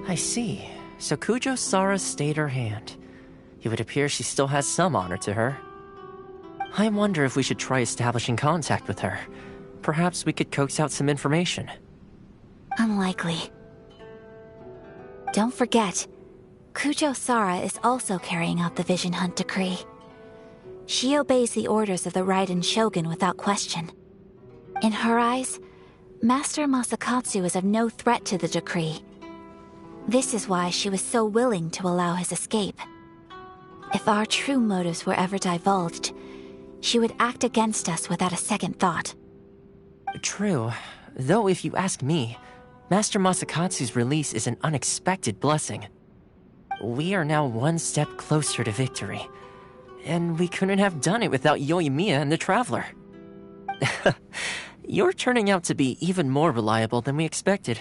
I see. So Kujo-Sara stayed her hand. It would appear she still has some honor to her. I wonder if we should try establishing contact with her. Perhaps we could coax out some information. Unlikely. Don't forget, Kujo-Sara is also carrying out the Vision Hunt decree. She obeys the orders of the Raiden Shogun without question. In her eyes, Master Masakatsu is of no threat to the decree. This is why she was so willing to allow his escape. If our true motives were ever divulged, she would act against us without a second thought. True. Though if you ask me, Master Masakatsu's release is an unexpected blessing. We are now one step closer to victory. And we couldn't have done it without Yoimiya and the Traveler. You're turning out to be even more reliable than we expected.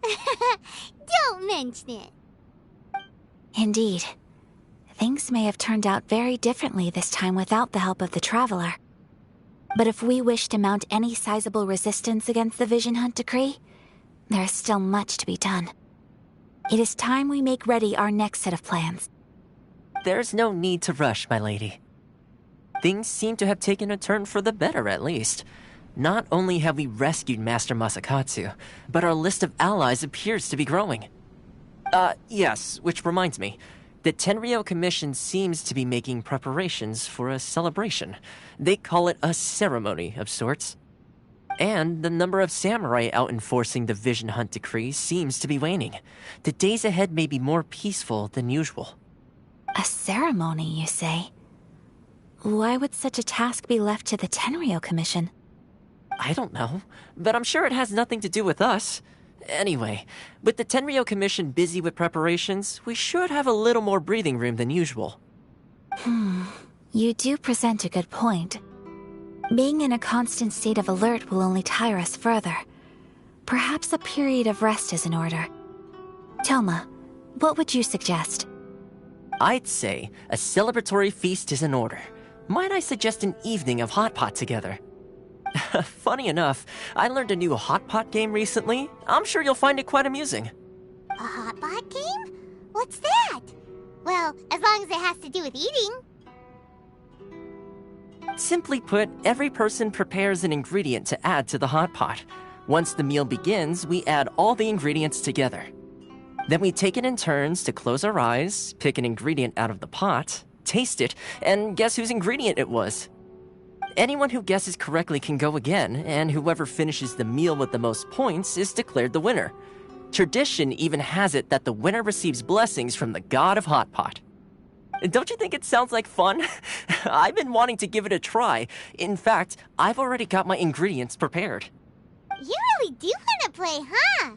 Don't mention it. Indeed. Things may have turned out very differently this time without the help of the Traveler. But if we wish to mount any sizable resistance against the Vision Hunt decree, there is still much to be done. It is time we make ready our next set of plans. There's no need to rush, my lady. Things seem to have taken a turn for the better, at least. Not only have we rescued Master Masakatsu, but our list of allies appears to be growing. Yes, which reminds me. The Tenryou Commission seems to be making preparations for a celebration. They call it a ceremony of sorts. And the number of samurai out enforcing the Vision Hunt decree seems to be waning. The days ahead may be more peaceful than usual. A ceremony, you say? Why would such a task be left to the Tenryou Commission? I don't know, but I'm sure it has nothing to do with us. Anyway, with the Tenryou Commission busy with preparations, we should have a little more breathing room than usual. You do present a good point. Being in a constant state of alert will only tire us further. Perhaps a period of rest is in order. Toma, what would you suggest? I'd say a celebratory feast is in order. Might I suggest an evening of hot pot together? Funny enough, I learned a new hot pot game recently. I'm sure you'll find it quite amusing. A hot pot game? What's that? Well, as long as it has to do with eating. Simply put, every person prepares an ingredient to add to the hot pot. Once the meal begins, we add all the ingredients together. Then we take it in turns to close our eyes, pick an ingredient out of the pot, taste it, and guess whose ingredient it was. Anyone who guesses correctly can go again, and whoever finishes the meal with the most points is declared the winner. Tradition even has it that the winner receives blessings from the god of hot pot. Don't you think it sounds like fun? I've been wanting to give it a try. In fact, I've already got my ingredients prepared. You really do want to play, huh?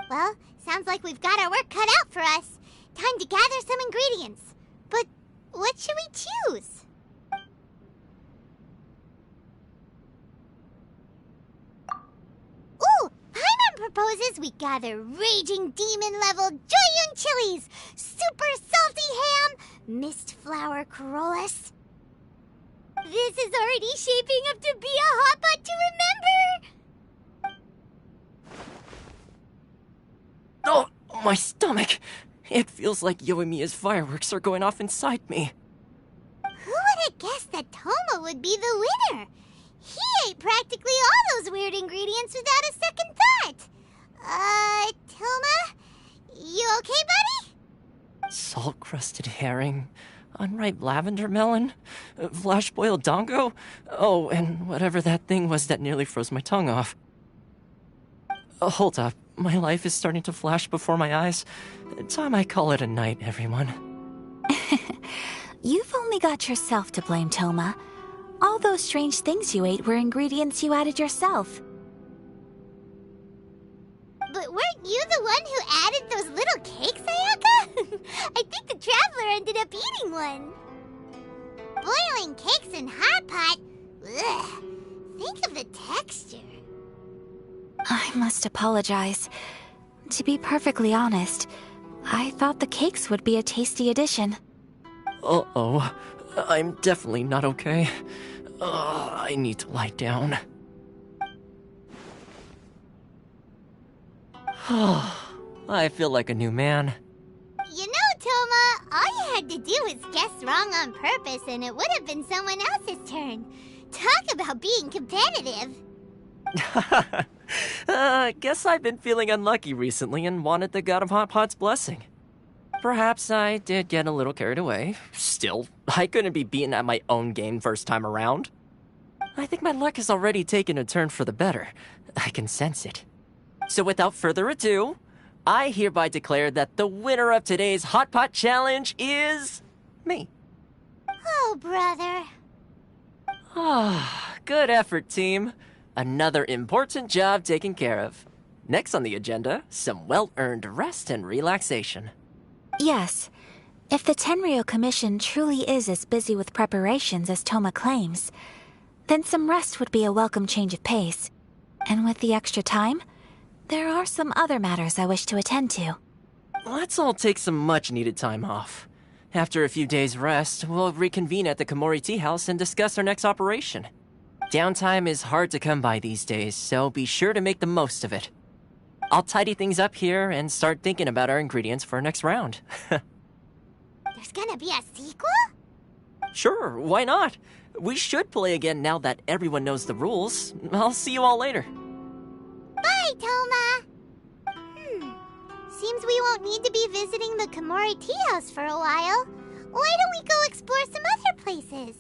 Well, sounds like we've got our work cut out for us. Time to gather some ingredients. But what should we choose? Ooh! Paimon proposes we gather Raging Demon-level Joyun chilies, Super Salty Ham, Mist Flower Corollas. This is already shaping up to be a hot pot to remember! Oh, my stomach! It feels like Yoimiya's fireworks are going off inside me. Who would have guessed that Toma would be the winner? He ate practically all those weird ingredients without a second thought. Toma? You okay, buddy? Salt-crusted herring, unripe lavender melon, flash-boiled dongo, oh, and whatever that thing was that nearly froze my tongue off. Hold up, my life is starting to flash before my eyes. Time I call it a night, everyone. You've only got yourself to blame, Toma. All those strange things you ate were ingredients you added yourself. But weren't you the one who added those little cakes, Ayaka? I think the Traveler ended up eating one. Boiling cakes in hot pot? Ugh. Think of the texture. I must apologize. To be perfectly honest, I thought the cakes would be a tasty addition. Uh-oh. I'm definitely not okay. I need to lie down. I feel like a new man. You know, Toma, all you had to do was guess wrong on purpose and it would have been someone else's turn. Talk about being competitive. Guess I've been feeling unlucky recently and wanted the God of Hot Pot's blessing. Perhaps I did get a little carried away. Still, I couldn't be beaten at my own game first time around. I think my luck has already taken a turn for the better. I can sense it. So without further ado, I hereby declare that the winner of today's Hot Pot Challenge is... me. Oh, brother. Ah, good effort, team. Another important job taken care of. Next on the agenda, some well-earned rest and relaxation. Yes. If the Tenryo Commission truly is as busy with preparations as Toma claims, then some rest would be a welcome change of pace. And with the extra time, there are some other matters I wish to attend to. Let's all take some much-needed time off. After a few days' rest, we'll reconvene at the Komori Tea House and discuss our next operation. Downtime is hard to come by these days, so be sure to make the most of it. I'll tidy things up here and start thinking about our ingredients for our next round. There's gonna be a sequel? Sure, why not? We should play again now that everyone knows the rules. I'll see you all later. Bye, Toma! Seems we won't need to be visiting the Komori Tea House for a while. Why don't we go explore some other places?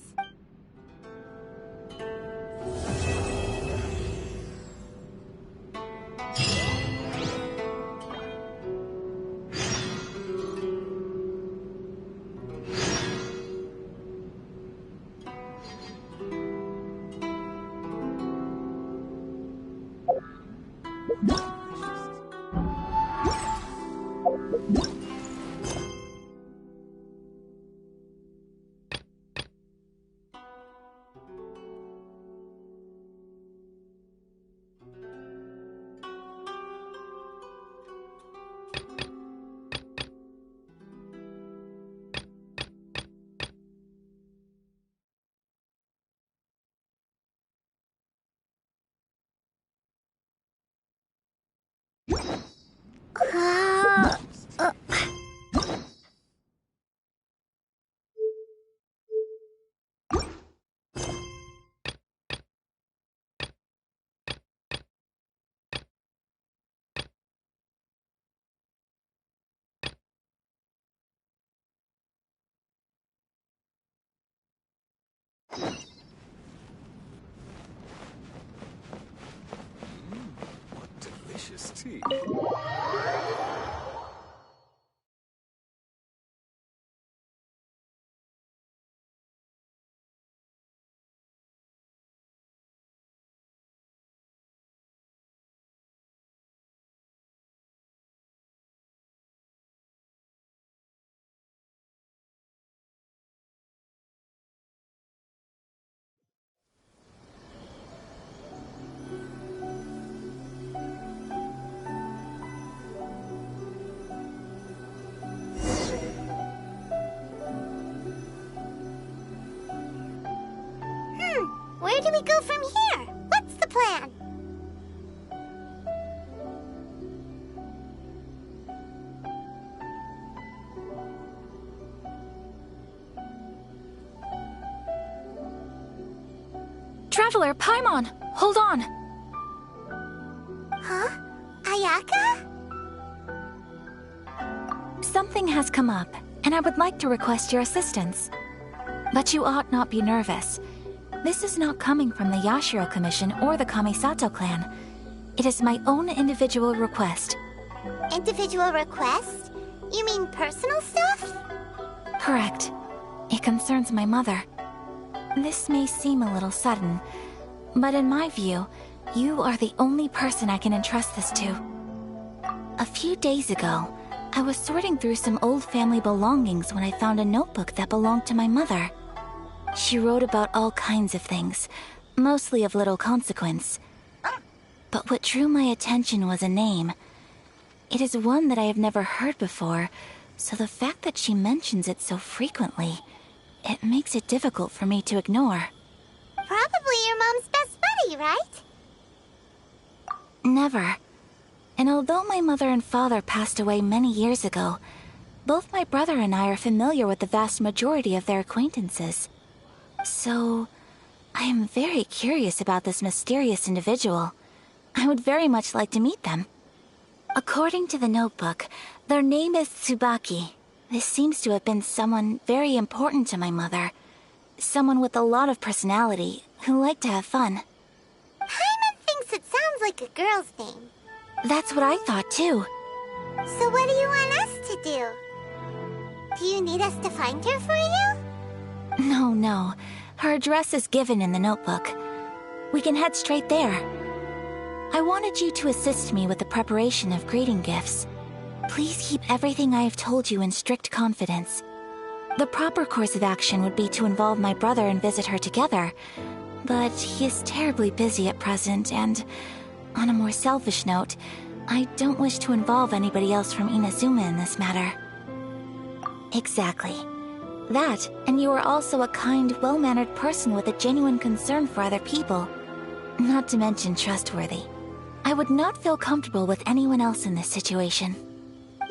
What delicious tea. Where do we go from here? What's the plan? Traveler, Paimon, hold on. Huh? Ayaka? Something has come up, and I would like to request your assistance. But you ought not be nervous. This is not coming from the Yashiro Commission or the Kamisato clan. It is my own individual request. Individual request? You mean personal stuff? Correct. It concerns my mother. This may seem a little sudden, but in my view, you are the only person I can entrust this to. A few days ago, I was sorting through some old family belongings when I found a notebook that belonged to my mother. She wrote about all kinds of things, mostly of little consequence. But what drew my attention was a name. It is one that I have never heard before, so the fact that she mentions it so frequently, it makes it difficult for me to ignore. Probably your mom's best buddy, right? Never. And although my mother and father passed away many years ago, both my brother and I are familiar with the vast majority of their acquaintances. So, I am very curious about this mysterious individual. I would very much like to meet them. According to the notebook, their name is Tsubaki. This seems to have been someone very important to my mother. Someone with a lot of personality, who liked to have fun. Paimon thinks it sounds like a girl's name. That's what I thought too. So what do you want us to do? Do you need us to find her for you? No. Her address is given in the notebook. We can head straight there. I wanted you to assist me with the preparation of greeting gifts. Please keep everything I have told you in strict confidence. The proper course of action would be to involve my brother and visit her together, but he is terribly busy at present, and on a more selfish note, I don't wish to involve anybody else from Inazuma in this matter. Exactly. That, and you are also a kind, well-mannered person with a genuine concern for other people. Not to mention trustworthy. I would not feel comfortable with anyone else in this situation.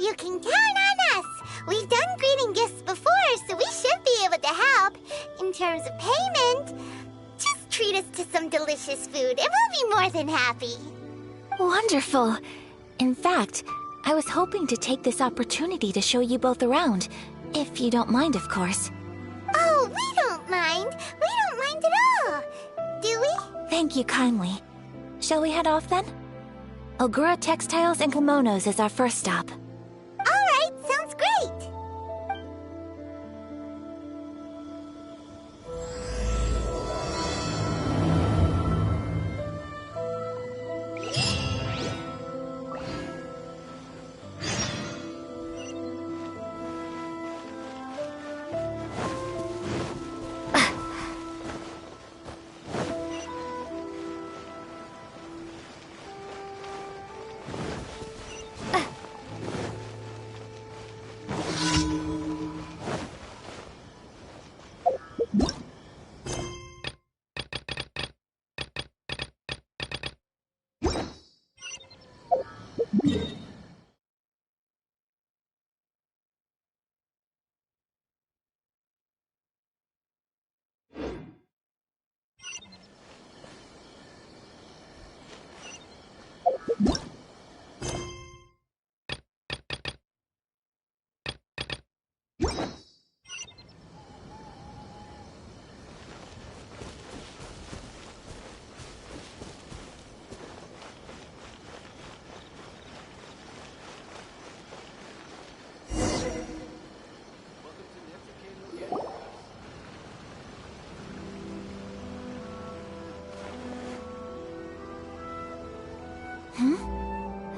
You can count on us! We've done greeting gifts before, so we should be able to help. In terms of payment, just treat us to some delicious food and we'll be more than happy. Wonderful! In fact, I was hoping to take this opportunity to show you both around, if you don't mind, of course. Oh, we don't mind. We don't mind at all. Do we? Thank you kindly. Shall we head off then? Ogura Textiles and Kimonos is our first stop. All right, sounds great.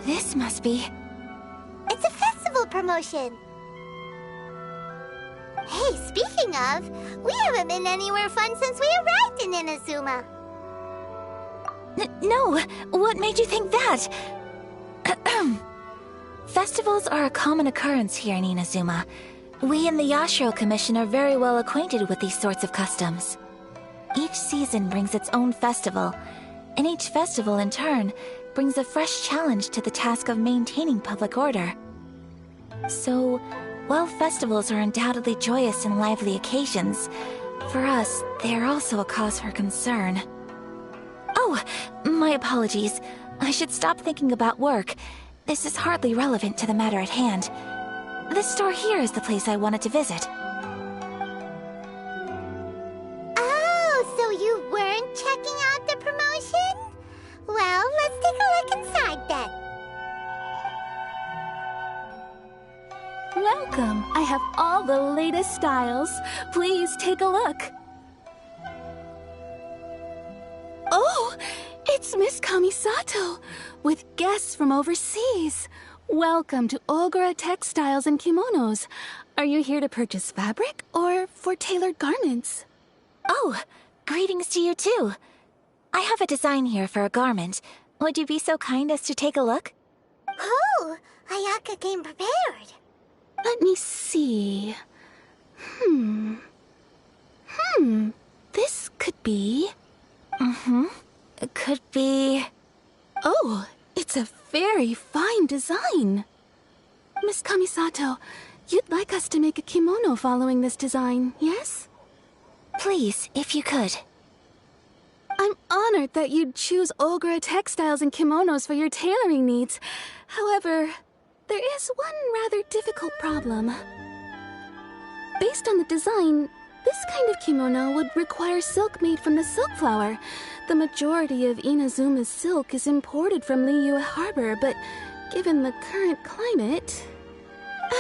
This must be... It's a festival promotion. Hey, speaking of, we haven't been anywhere fun since we arrived in Inazuma. No! What made you think that? Festivals are a common occurrence here in Inazuma. We in the Yashiro Commission are very well acquainted with these sorts of customs. Each season brings its own festival, and each festival, in turn, brings a fresh challenge to the task of maintaining public order. So, while festivals are undoubtedly joyous and lively occasions, for us, they are also a cause for concern. Oh, my apologies. I should stop thinking about work. This is hardly relevant to the matter at hand. This store here is the place I wanted to visit. Oh, so you weren't checking out the promotion? Well, let's take a look inside then. Welcome. I have all the latest styles. Please take a look. Oh, it's Miss Kamisato, with guests from overseas. Welcome to Ogura Textiles and Kimonos. Are you here to purchase fabric or for tailored garments? Oh, greetings to you too. I have a design here for a garment. Would you be so kind as to take a look? Oh, Ayaka came prepared. Let me see. This could be... It could be... Oh, it's a very fine design. Miss Kamisato, you'd like us to make a kimono following this design, yes? Please, if you could. I'm honored that you'd choose Ogura textiles and kimonos for your tailoring needs. However, there is one rather difficult problem. Based on the design, this kind of kimono would require silk made from the silk flower. The majority of Inazuma's silk is imported from Liyue Harbor, but given the current climate...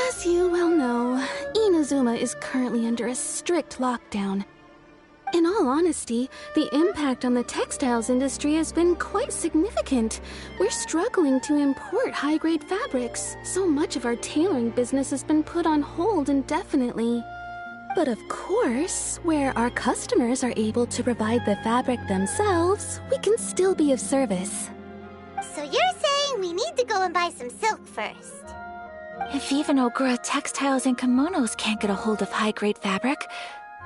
As you well know, Inazuma is currently under a strict lockdown. In all honesty, the impact on the textiles industry has been quite significant. We're struggling to import high-grade fabrics. So much of our tailoring business has been put on hold indefinitely. But of course, where our customers are able to provide the fabric themselves, we can still be of service. So you're saying we need to go and buy some silk first? If even Ogura textiles and kimonos can't get a hold of high-grade fabric,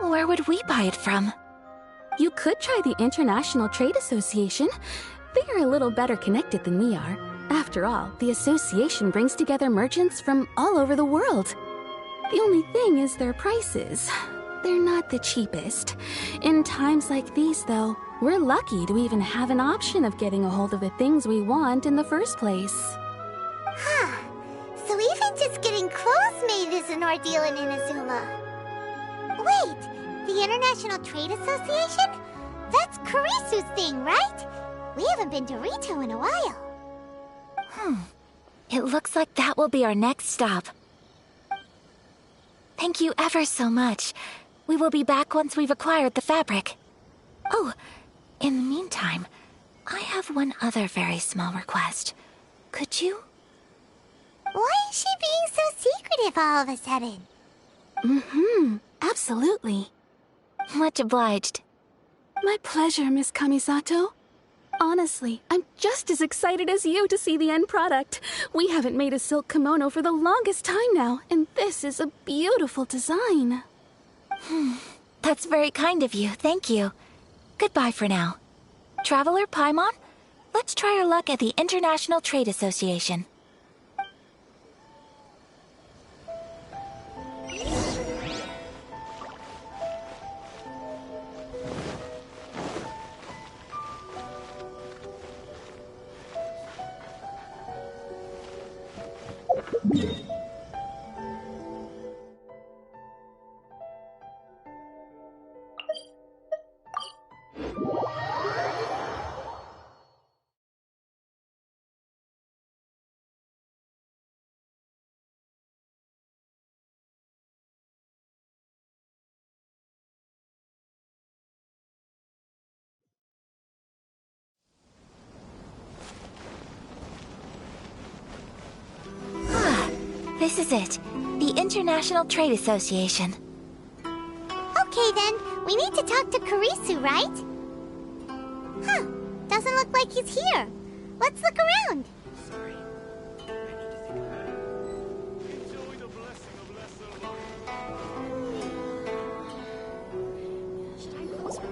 where would we buy it from? You could try the International Trade Association. They are a little better connected than we are. After all, the association brings together merchants from all over the world. The only thing is their prices. They're not the cheapest. In times like these, though, we're lucky to even have an option of getting a hold of the things we want in the first place. Huh. So even just getting clothes made is an ordeal in Inazuma. Wait, the International Trade Association? That's Kirisu's thing, right? We haven't been to Rito in a while. It looks like that will be our next stop. Thank you ever so much. We will be back once we've acquired the fabric. Oh, in the meantime, I have one other very small request. Could you? Why is she being so secretive all of a sudden? Absolutely. Much obliged. My pleasure, Miss Kamisato. Honestly, I'm just as excited as you to see the end product. We haven't made a silk kimono for the longest time now, and this is a beautiful design. That's very kind of you, thank you. Goodbye for now. Traveler Paimon, let's try our luck at the International Trade Association. This is it. The International Trade Association. Okay then, we need to talk to Kirisu, right? Huh, doesn't look like he's here. Let's look around. Sorry. I need to think about it. Enjoy the blessing of lesser luck. Should I close her?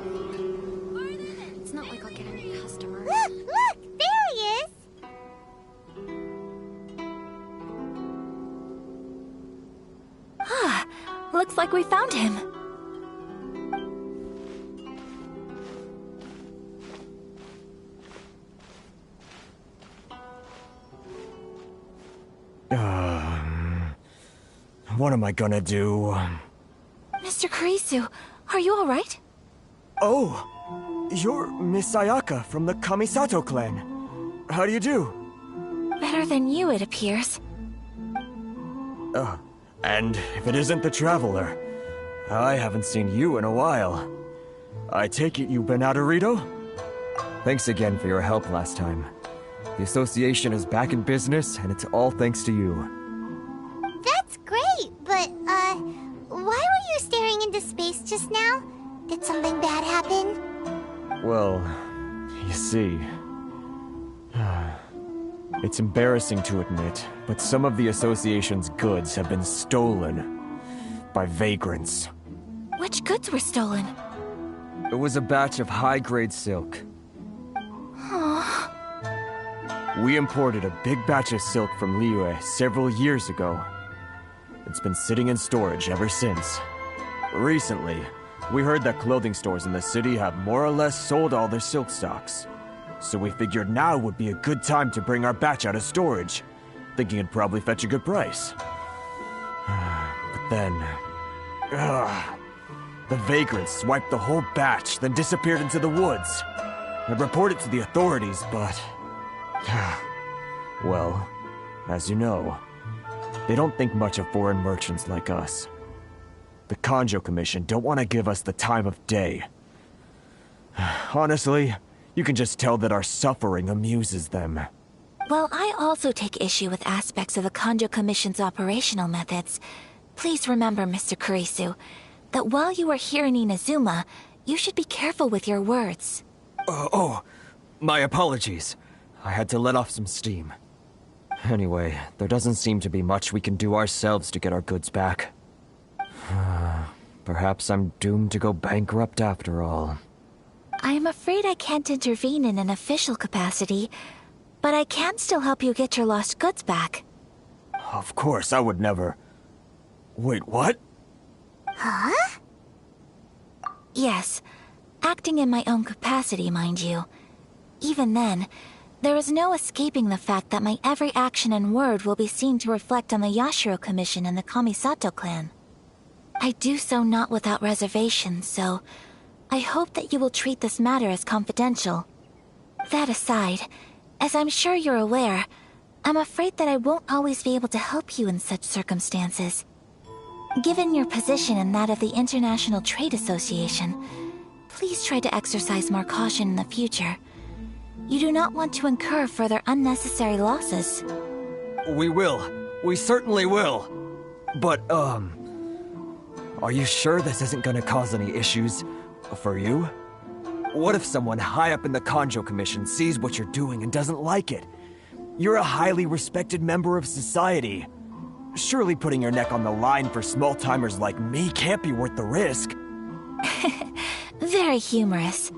It's not like I'll get any customers. Look! There he is! Looks like we found him. What am I gonna do? Mr. Kirisu, are you alright? Oh! You're Miss Sayaka from the Kamisato clan. How do you do? Better than you, it appears. And if it isn't the Traveler, I haven't seen you in a while. I take it you've been out of Rito? Thanks again for your help last time. The association is back in business, and it's all thanks to you. That's great, but, why were you staring into space just now? Did something bad happen? Well, you see... It's embarrassing to admit, but some of the association's goods have been stolen by vagrants. Which goods were stolen? It was a batch of high-grade silk. We imported a big batch of silk from Liyue several years ago. It's been sitting in storage ever since. Recently, we heard that clothing stores in the city have more or less sold all their silk stocks. So we figured now would be a good time to bring our batch out of storage, thinking it'd probably fetch a good price. But then... the vagrants swiped the whole batch, then disappeared into the woods. I reported to the authorities, but... well, as you know, they don't think much of foreign merchants like us. The Kanjo Commission don't want to give us the time of day. Honestly, you can just tell that our suffering amuses them. Well, I also take issue with aspects of the Kanjo Commission's operational methods. Please remember, Mr. Kurisu, that while you are here in Inazuma, you should be careful with your words. My apologies. I had to let off some steam. Anyway, there doesn't seem to be much we can do ourselves to get our goods back. Perhaps I'm doomed to go bankrupt after all. I am afraid I can't intervene in an official capacity, but I can still help you get your lost goods back. Of course, I would never... Wait, what? Huh? Yes, acting in my own capacity, mind you. Even then, there is no escaping the fact that my every action and word will be seen to reflect on the Yashiro Commission and the Kamisato clan. I do so not without reservation, so I hope that you will treat this matter as confidential. That aside, as I'm sure you're aware, I'm afraid that I won't always be able to help you in such circumstances. Given your position and that of the International Trade Association, please try to exercise more caution in the future. You do not want to incur further unnecessary losses. We will. We certainly will. But, are you sure this isn't gonna cause any issues for you? What if someone high up in the Kanjo Commission sees what you're doing and doesn't like it? You're a highly respected member of society. Surely putting your neck on the line for small-timers like me can't be worth the risk. Very humorous.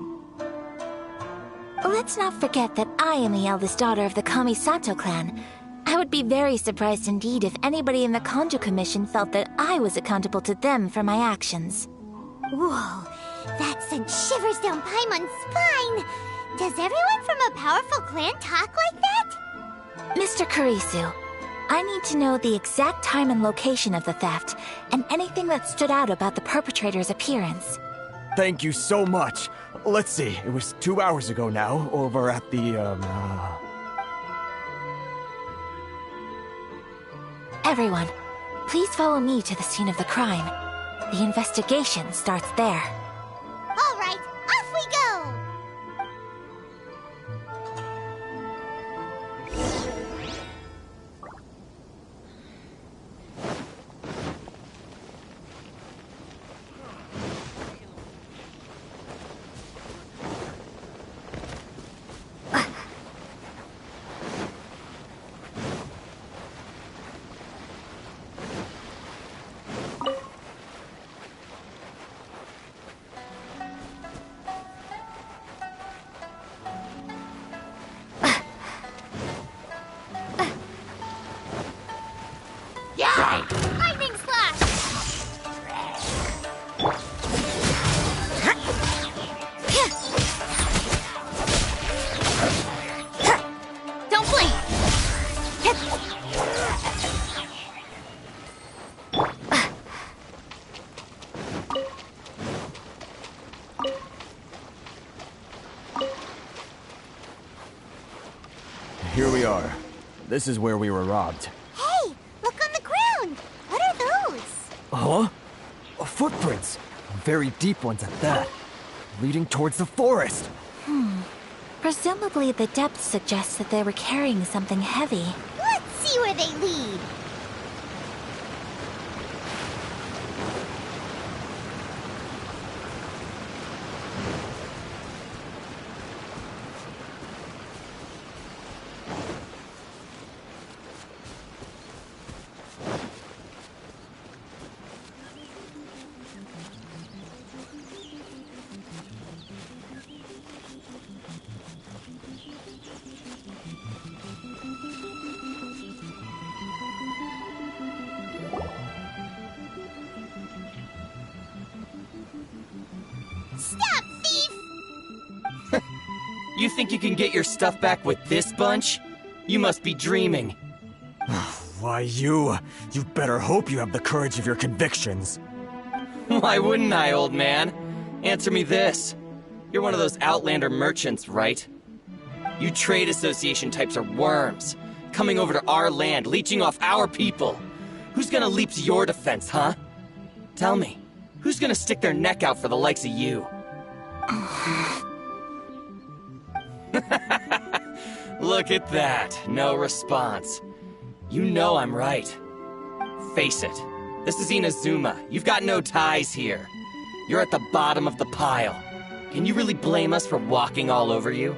Let's not forget that I am the eldest daughter of the Kamisato clan. I would be very surprised indeed if anybody in the Kanjo Commission felt that I was accountable to them for my actions. Whoa, that sent shivers down Paimon's spine. Does everyone from a powerful clan talk like that? Mr. Kurisu, I need to know the exact time and location of the theft, and anything that stood out about the perpetrator's appearance. Thank you so much. Let's see, it was 2 hours ago now, over at the, Everyone, please follow me to the scene of the crime. The investigation starts there. All right, off we go! Lightning slash! Don't blink! here we are. This is where we were robbed. Hey, look on the ground! What are those? Huh? Footprints. Very deep ones at that. Leading towards the forest. Presumably the depth suggests that they were carrying something heavy. Let's see where they lead. Stop, thief! You think you can get your stuff back with this bunch? You must be dreaming. Why, you better hope you have the courage of your convictions. Why wouldn't I, old man? Answer me this. You're one of those Outlander merchants, right? You trade association types are worms, coming over to our land, leeching off our people. Who's gonna leap to your defense, huh? Tell me, who's gonna stick their neck out for the likes of you? Look at that, no response. You know I'm right. Face it, this is Inazuma. You've got no ties here. You're at the bottom of the pile. Can you really blame us for walking all over you?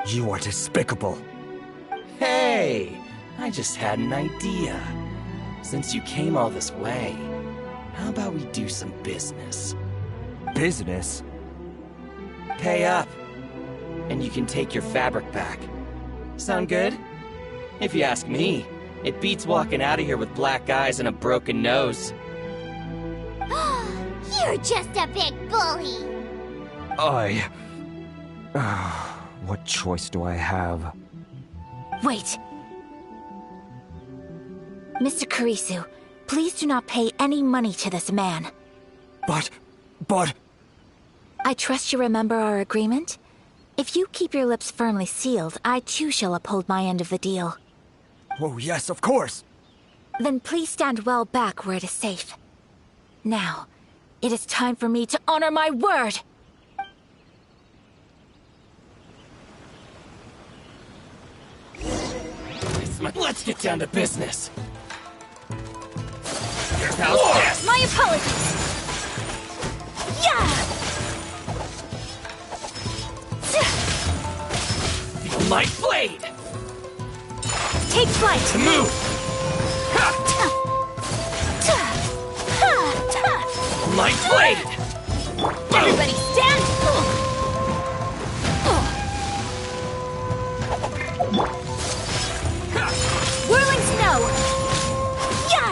You are despicable. Hey, I just had an idea. Since you came all this way, how about we do some business? Business? Pay up, and you can take your fabric back. Sound good? If you ask me, it beats walking out of here with black eyes and a broken nose. You're just a big bully! What choice do I have? Wait. Mr. Kurisu, please do not pay any money to this man. But... I trust you remember our agreement? If you keep your lips firmly sealed, I too shall uphold my end of the deal. Oh, yes, of course. Then please stand well back where it is safe. Now, it is time for me to honor my word! Let's get down to business. How's this? My apologies! Yeah! Feel my blade! Take flight! To move! My blade! Everybody stand! Whirling snow! Yeah!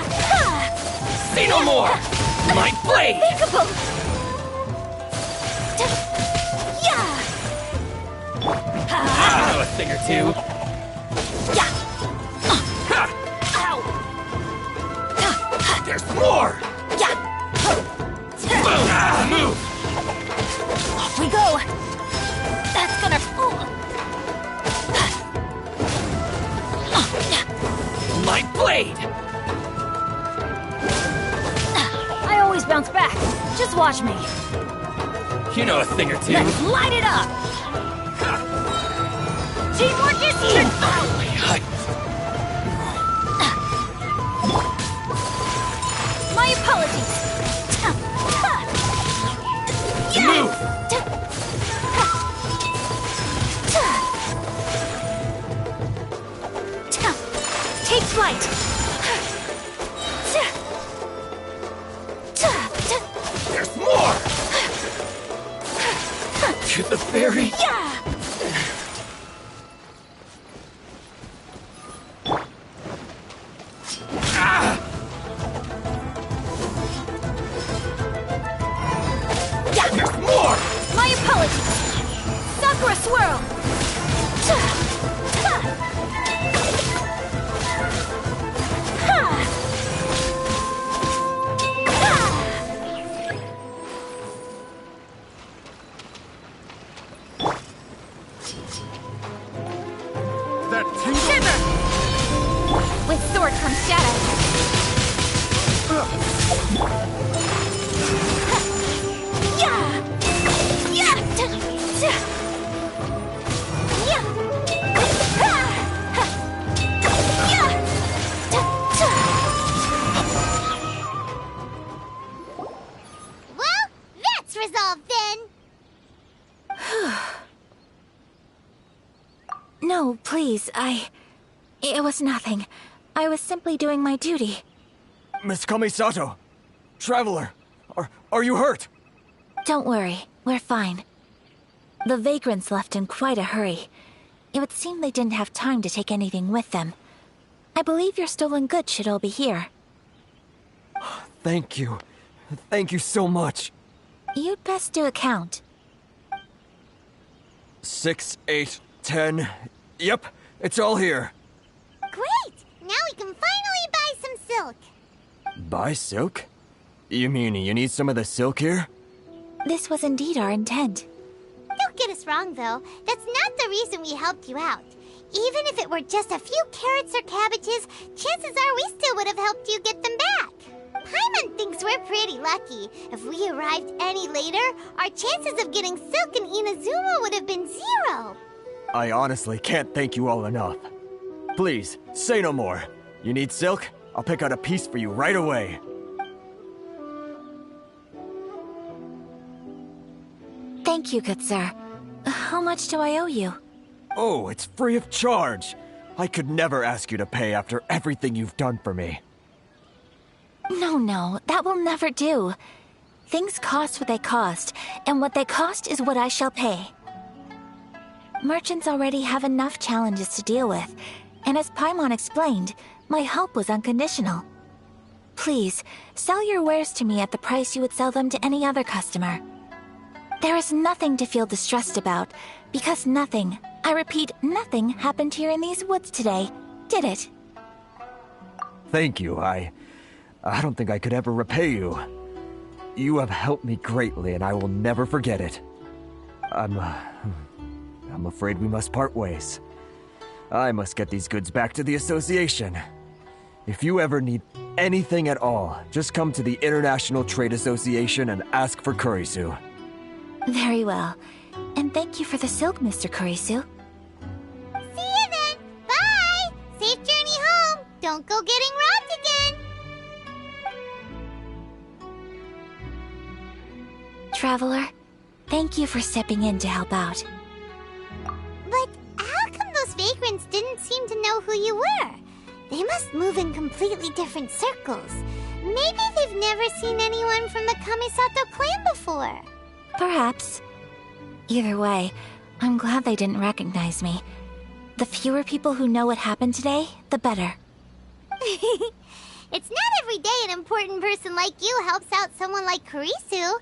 Say no more! My blade! Unthinkable! Yeah! I know a thing or two. Yeah! Ow! There's more! Yeah! Move! Off we go! That's gonna... My blade! I always bounce back. Just watch me. You know a thing or two. Let's light it up! Teamwork is here! My apologies! Move! Take flight! There's more! To the ferry? Yeah! There's more! My apologies! Sakura swirl! That Shiver! With sword comes shadow. Yeah! Yeah! Well, that's resolved then! No, please, It was nothing. I was simply doing my duty. Miss Kamisato! Traveler! Are you hurt? Don't worry, we're fine. The vagrants left in quite a hurry. It would seem they didn't have time to take anything with them. I believe your stolen goods should all be here. Thank you. Thank you so much. You'd best do a count. 6, 8, 10. Yep, it's all here. Great! Now we can finally buy some silk. Buy silk? You mean you need some of the silk here? This was indeed our intent. Don't get us wrong, though. That's not the reason we helped you out. Even if it were just a few carrots or cabbages, chances are we still would have helped you get them back. Paimon thinks we're pretty lucky. If we arrived any later, our chances of getting silk in Inazuma would have been 0. I honestly can't thank you all enough. Please, say no more. You need silk? I'll pick out a piece for you right away. Thank you, good sir. How much do I owe you? Oh, it's free of charge. I could never ask you to pay after everything you've done for me. No, that will never do. Things cost what they cost, and what they cost is what I shall pay. Merchants already have enough challenges to deal with, and as Paimon explained, my help was unconditional. Please, sell your wares to me at the price you would sell them to any other customer. There is nothing to feel distressed about, because nothing, I repeat, nothing happened here in these woods today, did it? Thank you. I don't think I could ever repay you. You have helped me greatly, and I will never forget it. I'm afraid we must part ways. I must get these goods back to the association. If you ever need anything at all, just come to the International Trade Association and ask for Kurisu. Very well. And thank you for the silk, Mr. Kurisu. See you then! Bye! Safe journey home! Don't go getting robbed again! Traveler, thank you for stepping in to help out. But how come those vagrants didn't seem to know who you were? They must move in completely different circles. Maybe they've never seen anyone from the Kamisato clan before. Perhaps. Either way, I'm glad they didn't recognize me. The fewer people who know what happened today, the better. It's not every day an important person like you helps out someone like Kurisu.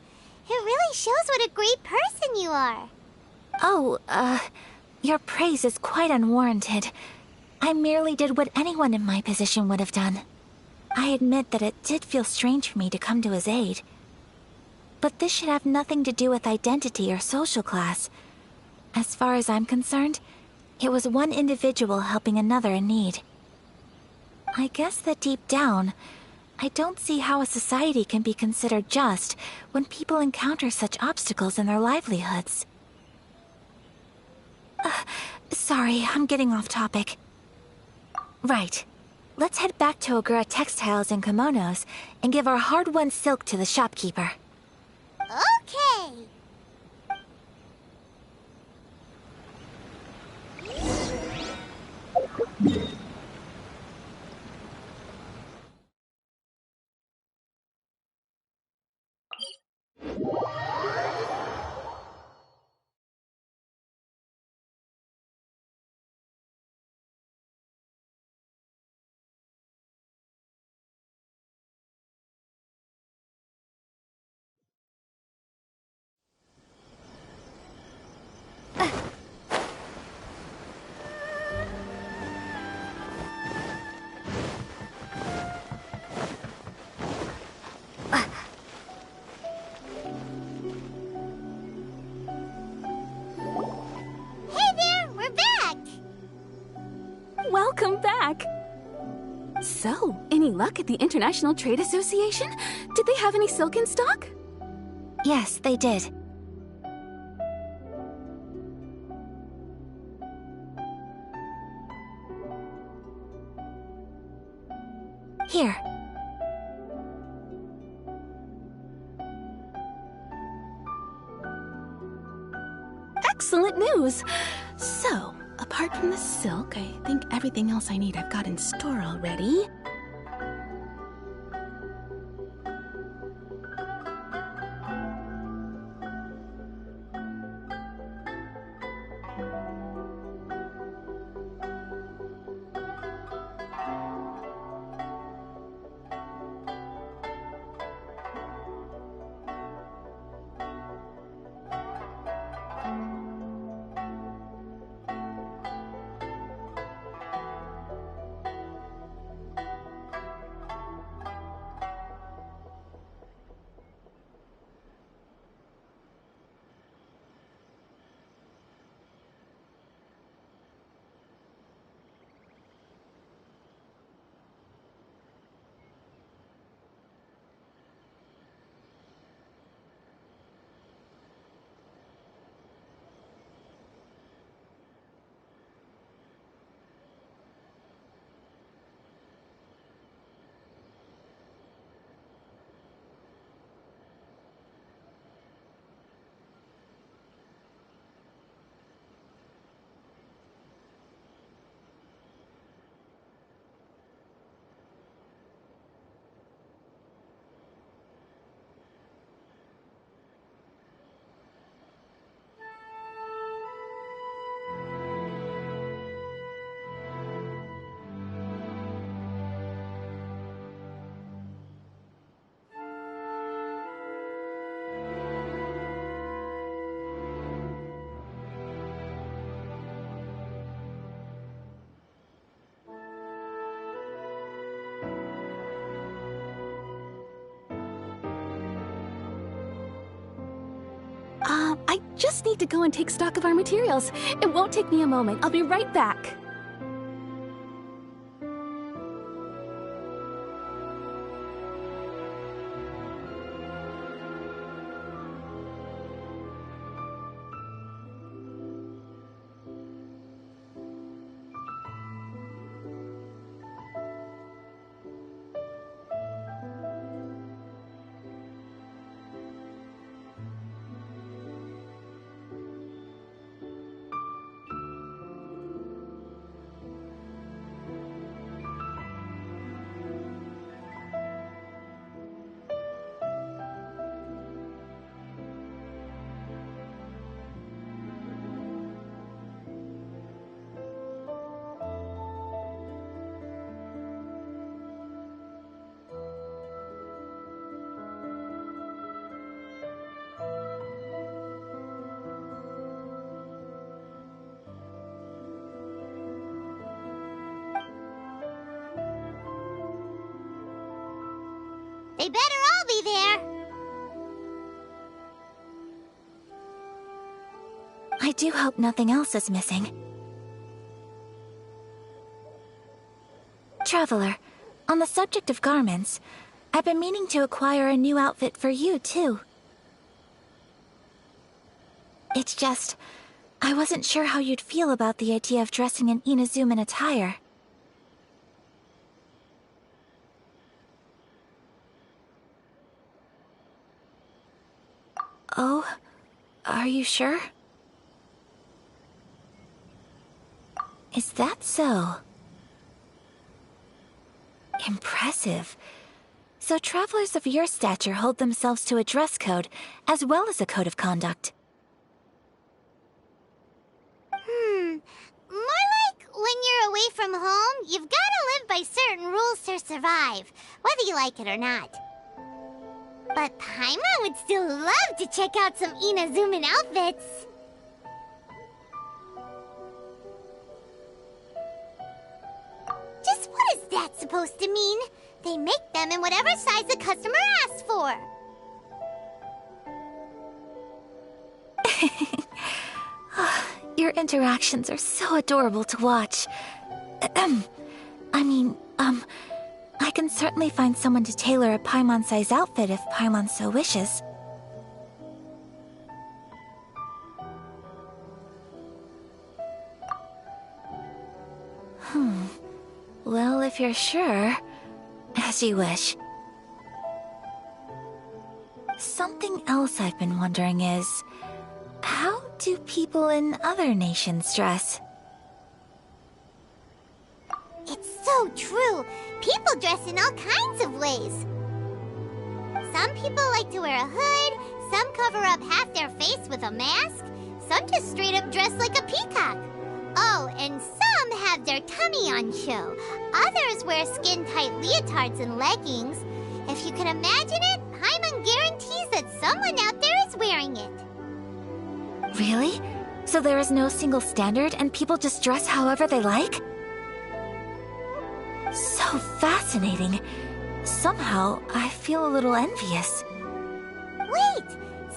It really shows what a great person you are. Oh, your praise is quite unwarranted. I merely did what anyone in my position would have done. I admit that it did feel strange for me to come to his aid. But this should have nothing to do with identity or social class. As far as I'm concerned, it was one individual helping another in need. I guess that deep down, I don't see how a society can be considered just when people encounter such obstacles in their livelihoods. Sorry, I'm getting off topic. Right. Let's head back to Ogura Textiles and Kimonos and give our hard-won silk to the shopkeeper. Okay. Welcome back! So, any luck at the International Trade Association? Did they have any silk in stock? Yes, they did. Here. Excellent news! So, apart from the silk, I think everything else I need I've got in store already. just need to go and take stock of our materials. It won't take me a moment. I'll be right back. They better all be there. I do hope nothing else is missing. Traveler, on the subject of garments, I've been meaning to acquire a new outfit for you, too. It's just, I wasn't sure how you'd feel about the idea of dressing in Inazuman attire. Oh, are you sure? Is that so? Impressive. So travelers of your stature hold themselves to a dress code, as well as a code of conduct. More like when you're away from home, you've gotta live by certain rules to survive, whether you like it or not. But Paimon would still love to check out some Inazuman outfits. Just what is that supposed to mean? They make them in whatever size the customer asks for. Your interactions are so adorable to watch. I can certainly find someone to tailor a Paimon-size outfit if Paimon so wishes. Well, if you're sure, as you wish. Something else I've been wondering is, how do people in other nations dress? It's so true. People dress in all kinds of ways. Some people like to wear a hood, some cover up half their face with a mask, some just straight up dress like a peacock. Oh, and some have their tummy on show. Others wear skin-tight leotards and leggings. If you can imagine it, Paimon guarantees that someone out there is wearing it. Really? So there is no single standard and people just dress however they like? So fascinating. Somehow, I feel a little envious. Wait,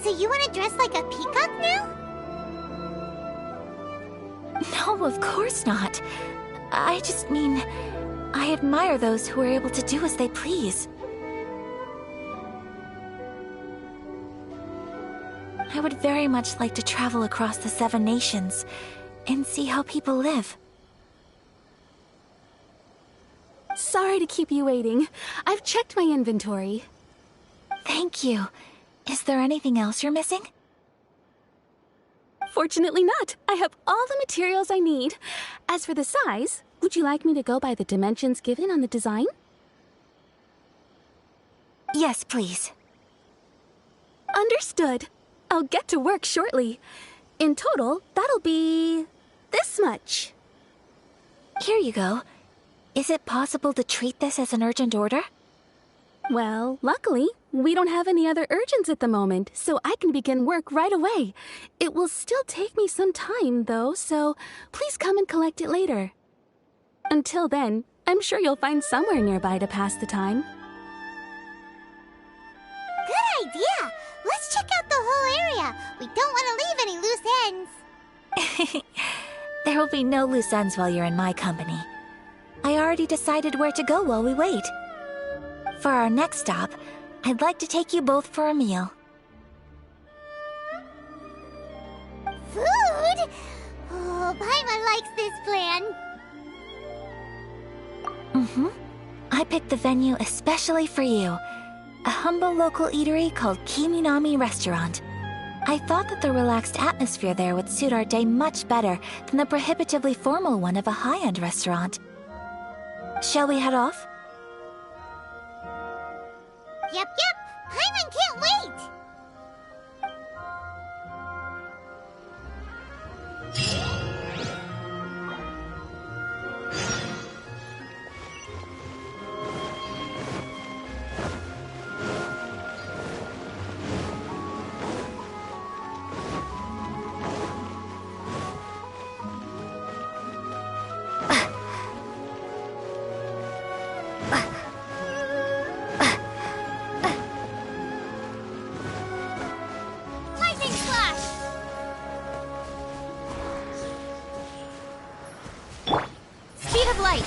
so you want to dress like a peacock now? No, of course not. I just mean, I admire those who are able to do as they please. I would very much like to travel across the 7 nations and see how people live. Sorry to keep you waiting. I've checked my inventory. Thank you. Is there anything else you're missing? Fortunately not. I have all the materials I need. As for the size, would you like me to go by the dimensions given on the design? Yes, please. Understood. I'll get to work shortly. In total, that'll be this much. Here you go. Is it possible to treat this as an urgent order? Well, luckily, we don't have any other urgents at the moment, so I can begin work right away. It will still take me some time, though, so please come and collect it later. Until then, I'm sure you'll find somewhere nearby to pass the time. Good idea! Let's check out the whole area. idea. We don't want to leave any loose ends. There will be no loose ends while you're in my company. I already decided where to go while we wait. For our next stop, I'd like to take you both for a meal. Food? Oh, Paimon likes this plan. I picked the venue especially for you. A humble local eatery called KiriEmona's Restaurant. I thought that the relaxed atmosphere there would suit our day much better than the prohibitively formal one of a high-end restaurant. Shall we head off? Yep. Paimon can't wait. Lightning slash! Speed of light.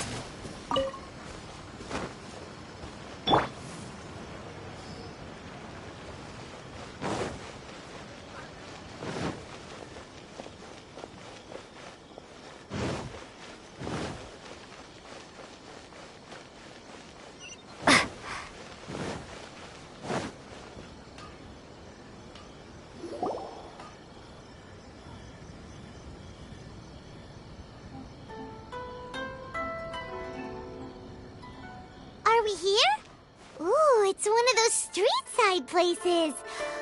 Are we here? Ooh, it's one of those street-side places.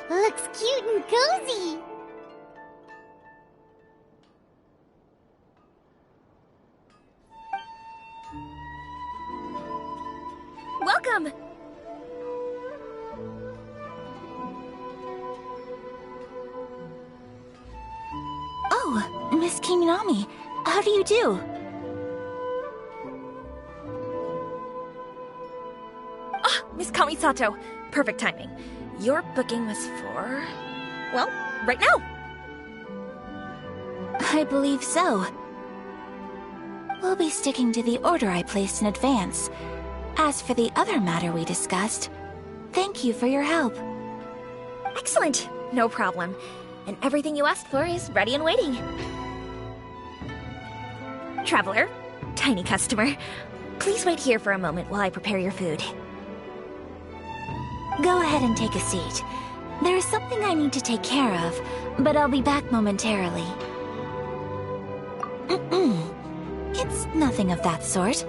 Looks cute and cozy. Welcome! Oh, Miss KiriEmona, how do you do? Miss Kamisato, perfect timing. Your booking was for... well, right now. I believe so. We'll be sticking to the order I placed in advance. As for the other matter we discussed, thank you for your help. Excellent. No problem. And everything you asked for is ready and waiting. Traveler, tiny customer, please wait here for a moment while I prepare your food. Go ahead and take a seat. There is something I need to take care of, but I'll be back momentarily. It's nothing of that sort.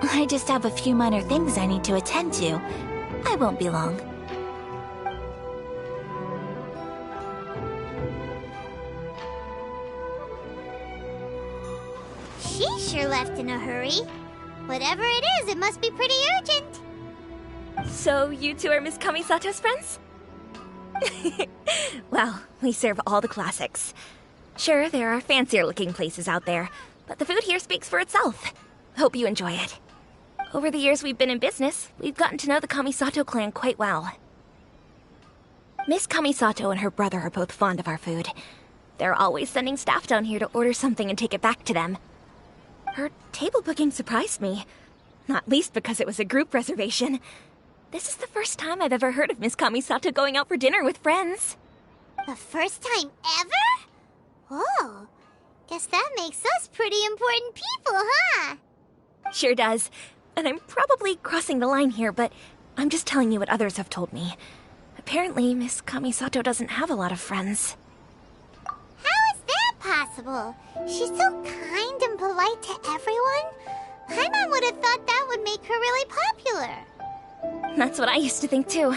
I just have a few minor things I need to attend to. I won't be long. She sure left in a hurry. Whatever it is, it must be pretty urgent. So, you two are Miss Kamisato's friends? Well, we serve all the classics. Sure, there are fancier-looking places out there, but the food here speaks for itself. Hope you enjoy it. Over the years we've been in business, we've gotten to know the Kamisato clan quite well. Miss Kamisato and her brother are both fond of our food. They're always sending staff down here to order something and take it back to them. Her table booking surprised me, not least because it was a group reservation. This is the first time I've ever heard of Miss Kamisato going out for dinner with friends. The first time ever? Oh, guess that makes us pretty important people, huh? Sure does. And I'm probably crossing the line here, but I'm just telling you what others have told me. Apparently, Miss Kamisato doesn't have a lot of friends. How is that possible? She's so kind and polite to everyone. Paimon would have thought that would make her really popular. That's what I used to think too.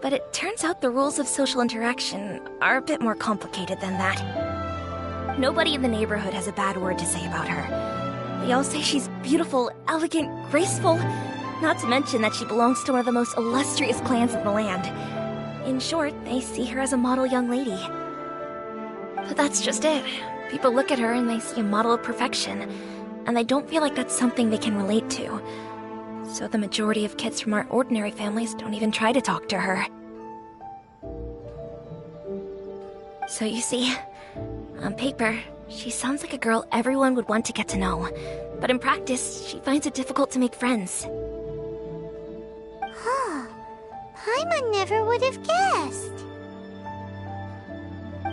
But it turns out the rules of social interaction are a bit more complicated than that. Nobody in the neighborhood has a bad word to say about her. They all say she's beautiful, elegant, graceful, not to mention that she belongs to one of the most illustrious clans in the land. In short, they see her as a model young lady. But that's just it. People look at her and they see a model of perfection, and they don't feel like that's something they can relate to. So the majority of kids from our ordinary families don't even try to talk to her. So you see, on paper, she sounds like a girl everyone would want to get to know. But in practice, she finds it difficult to make friends. Huh. Paimon never would have guessed.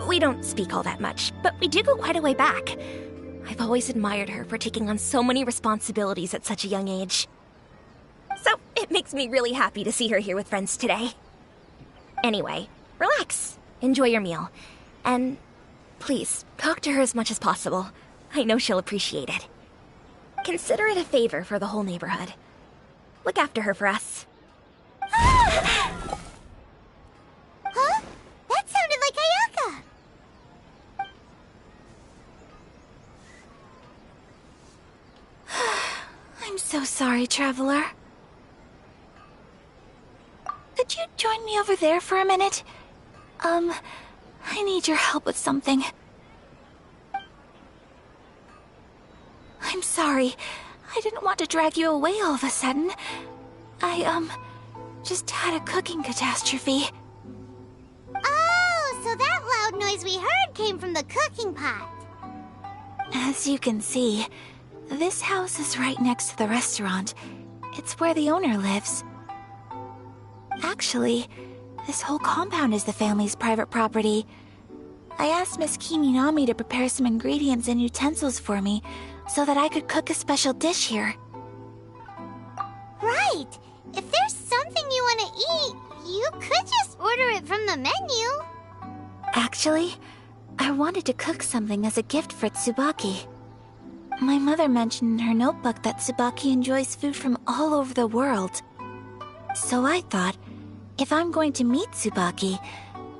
We don't speak all that much, but we do go quite a way back. I've always admired her for taking on so many responsibilities at such a young age. So it makes me really happy to see her here with friends today. Anyway, relax. Enjoy your meal. And please, talk to her as much as possible. I know she'll appreciate it. Consider it a favor for the whole neighborhood. Look after her for us. Huh? That sounded like Ayaka! I'm so sorry, Traveler. Could you join me over there for a minute? I need your help with something. I'm sorry. I didn't want to drag you away all of a sudden. I, just had a cooking catastrophe. Oh, so that loud noise we heard came from the cooking pot. As you can see, this house is right next to the restaurant. It's where the owner lives. Actually, this whole compound is the family's private property. I asked Miss Kiminami to prepare some ingredients and utensils for me so that I could cook a special dish here. Right. If there's something you want to eat, you could just order it from the menu. Actually, I wanted to cook something as a gift for Tsubaki. My mother mentioned in her notebook that Tsubaki enjoys food from all over the world. So I thought, if I'm going to meet Tsubaki,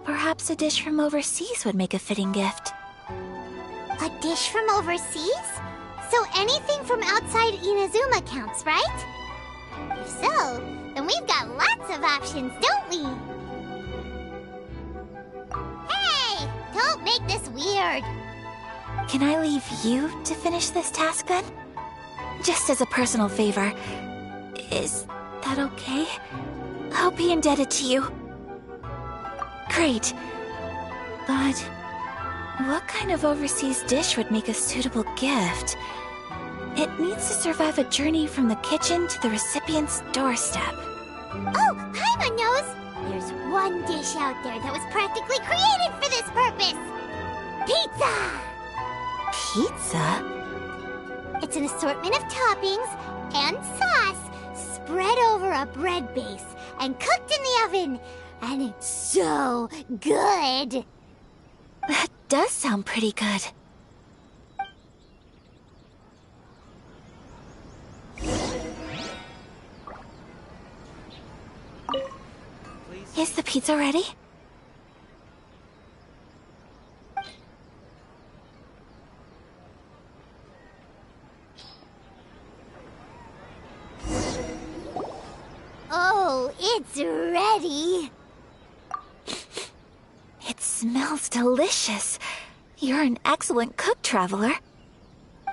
perhaps a dish from overseas would make a fitting gift. A dish from overseas? So anything from outside Inazuma counts, right? If so, then we've got lots of options, don't we? Hey! Don't make this weird! Can I leave you to finish this task then? Just as a personal favor. Is that okay? I'll be indebted to you. Great. But what kind of overseas dish would make a suitable gift? It needs to survive a journey from the kitchen to the recipient's doorstep. Oh, Paimon knows! There's one dish out there that was practically created for this purpose! Pizza! Pizza? It's an assortment of toppings and sauce spread over a bread base and cooked in the oven. And it's so good! That does sound pretty good. Is the pizza ready? Oh, it's ready! It smells delicious. You're an excellent cook, Traveler.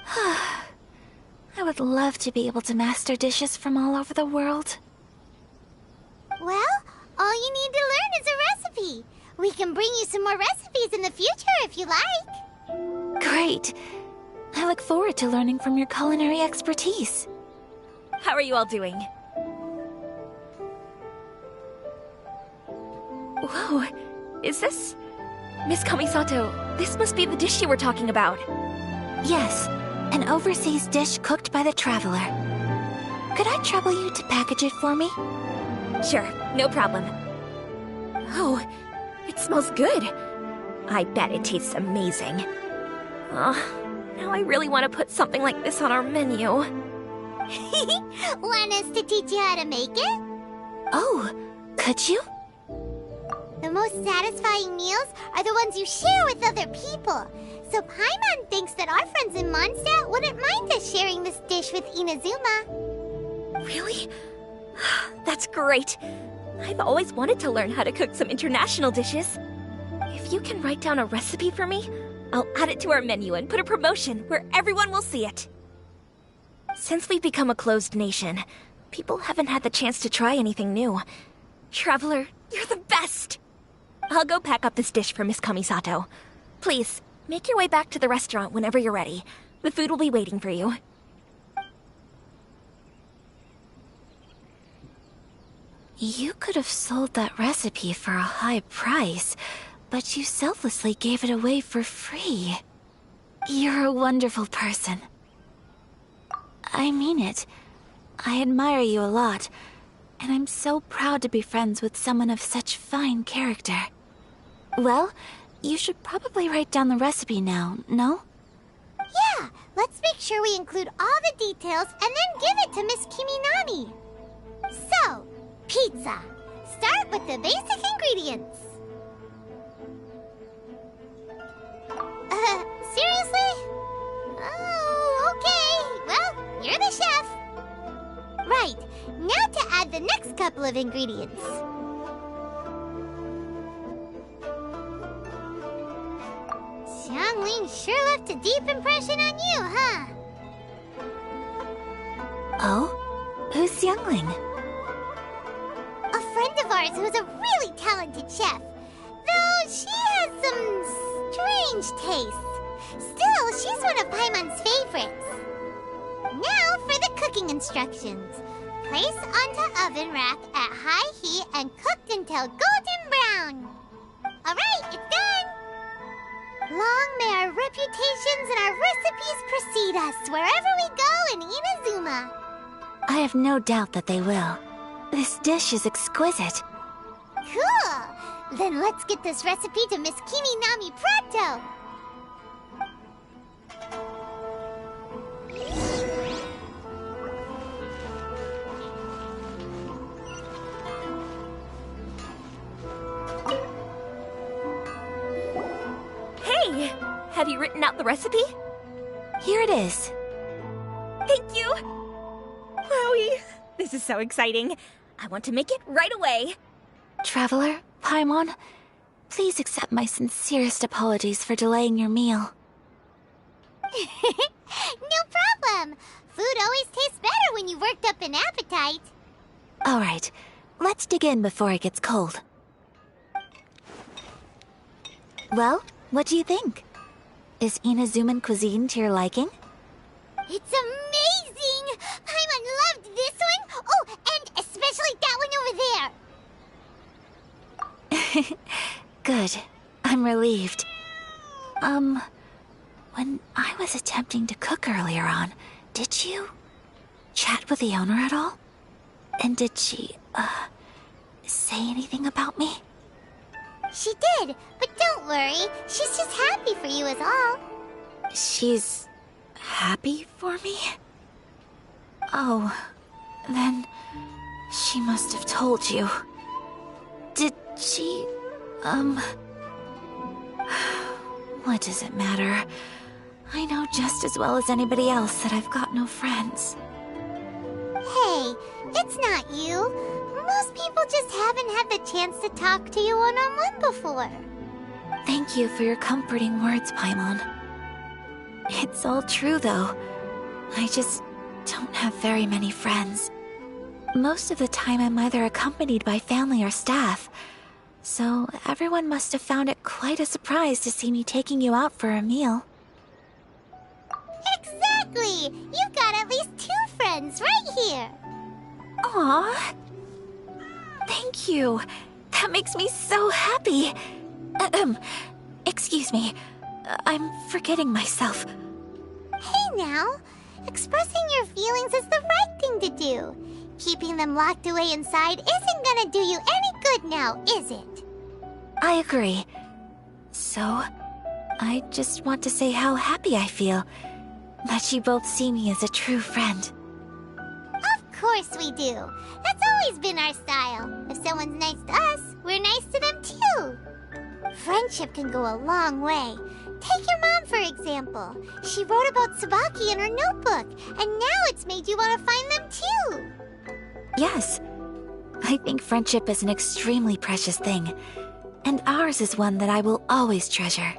I would love to be able to master dishes from all over the world. Well, all you need to learn is a recipe. We can bring you some more recipes in the future if you like. Great. I look forward to learning from your culinary expertise. How are you all doing? Whoa, is this... Miss Kamisato, this must be the dish you were talking about. Yes, an overseas dish cooked by the Traveler. Could I trouble you to package it for me? Sure, no problem. Oh, it smells good. I bet it tastes amazing. Now I really want to put something like this on our menu. Want us to teach you how to make it? Oh, could you? The most satisfying meals are the ones you share with other people. So Paimon thinks that our friends in Mondstadt wouldn't mind us sharing this dish with Inazuma. Really? That's great. I've always wanted to learn how to cook some international dishes. If you can write down a recipe for me, I'll add it to our menu and put a promotion where everyone will see it. Since we've become a closed nation, people haven't had the chance to try anything new. Traveler, you're the best! I'll go pack up this dish for Miss Kamisato. Please, make your way back to the restaurant whenever you're ready. The food will be waiting for you. You could have sold that recipe for a high price, but you selflessly gave it away for free. You're a wonderful person. I mean it. I admire you a lot, and I'm so proud to be friends with someone of such fine character. Well, you should probably write down the recipe now, no? Yeah, let's make sure we include all the details and then give it to Miss Kiminami. So, pizza. Start with the basic ingredients. Seriously? Oh, okay. Well, you're the chef. Right, now to add the next couple of ingredients. Xiangling sure left a deep impression on you, huh? Oh? Who's Xiangling? A friend of ours who's a really talented chef. Though she has some strange tastes. Still, she's one of Paimon's favorites. Now for the cooking instructions. Place onto oven rack at high heat and cooked until golden brown. Alright, it's done! Long may our reputations and our recipes precede us wherever we go in Inazuma. I have no doubt that they will. This dish is exquisite. Cool! Then let's get this recipe to Miss Kiminami pronto! Hey! Have you written out the recipe? Here it is. Thank you! Wowie! This is so exciting. I want to make it right away. Traveler, Paimon, please accept my sincerest apologies for delaying your meal. No problem! Food always tastes better when you've worked up an appetite. Alright, let's dig in before it gets cold. Well, what do you think? Is Inazuman cuisine to your liking? It's amazing! Paimon loved this one! Oh, and especially that one over there! Good. I'm relieved. When I was attempting to cook earlier on, did you chat with the owner at all? And did she, say anything about me? She did, but don't worry. She's just happy for you is all. She's happy for me? Oh, then she must have told you. Did she, what does it matter? I know just as well as anybody else that I've got no friends. Hey, it's not you. Most people just haven't had the chance to talk to you one-on-one before. Thank you for your comforting words, Paimon. It's all true, though. I just don't have very many friends. Most of the time I'm either accompanied by family or staff, so everyone must have found it quite a surprise to see me taking you out for a meal. Exactly! You've got at least 2 friends right here. Aww. Thank you. That makes me so happy. Excuse me. I'm forgetting myself. Hey now, expressing your feelings is the right thing to do. Keeping them locked away inside isn't gonna do you any good now, is it? I agree. So, I just want to say how happy I feel that you both see me as a true friend. Of course we do. That's always been our style. If someone's nice to us, we're nice to them too. Friendship can go a long way. Take your mom, for example. She wrote about Tsubaki in her notebook, and now it's made you want to find them too. Yes. I think friendship is an extremely precious thing, and ours is one that I will always treasure.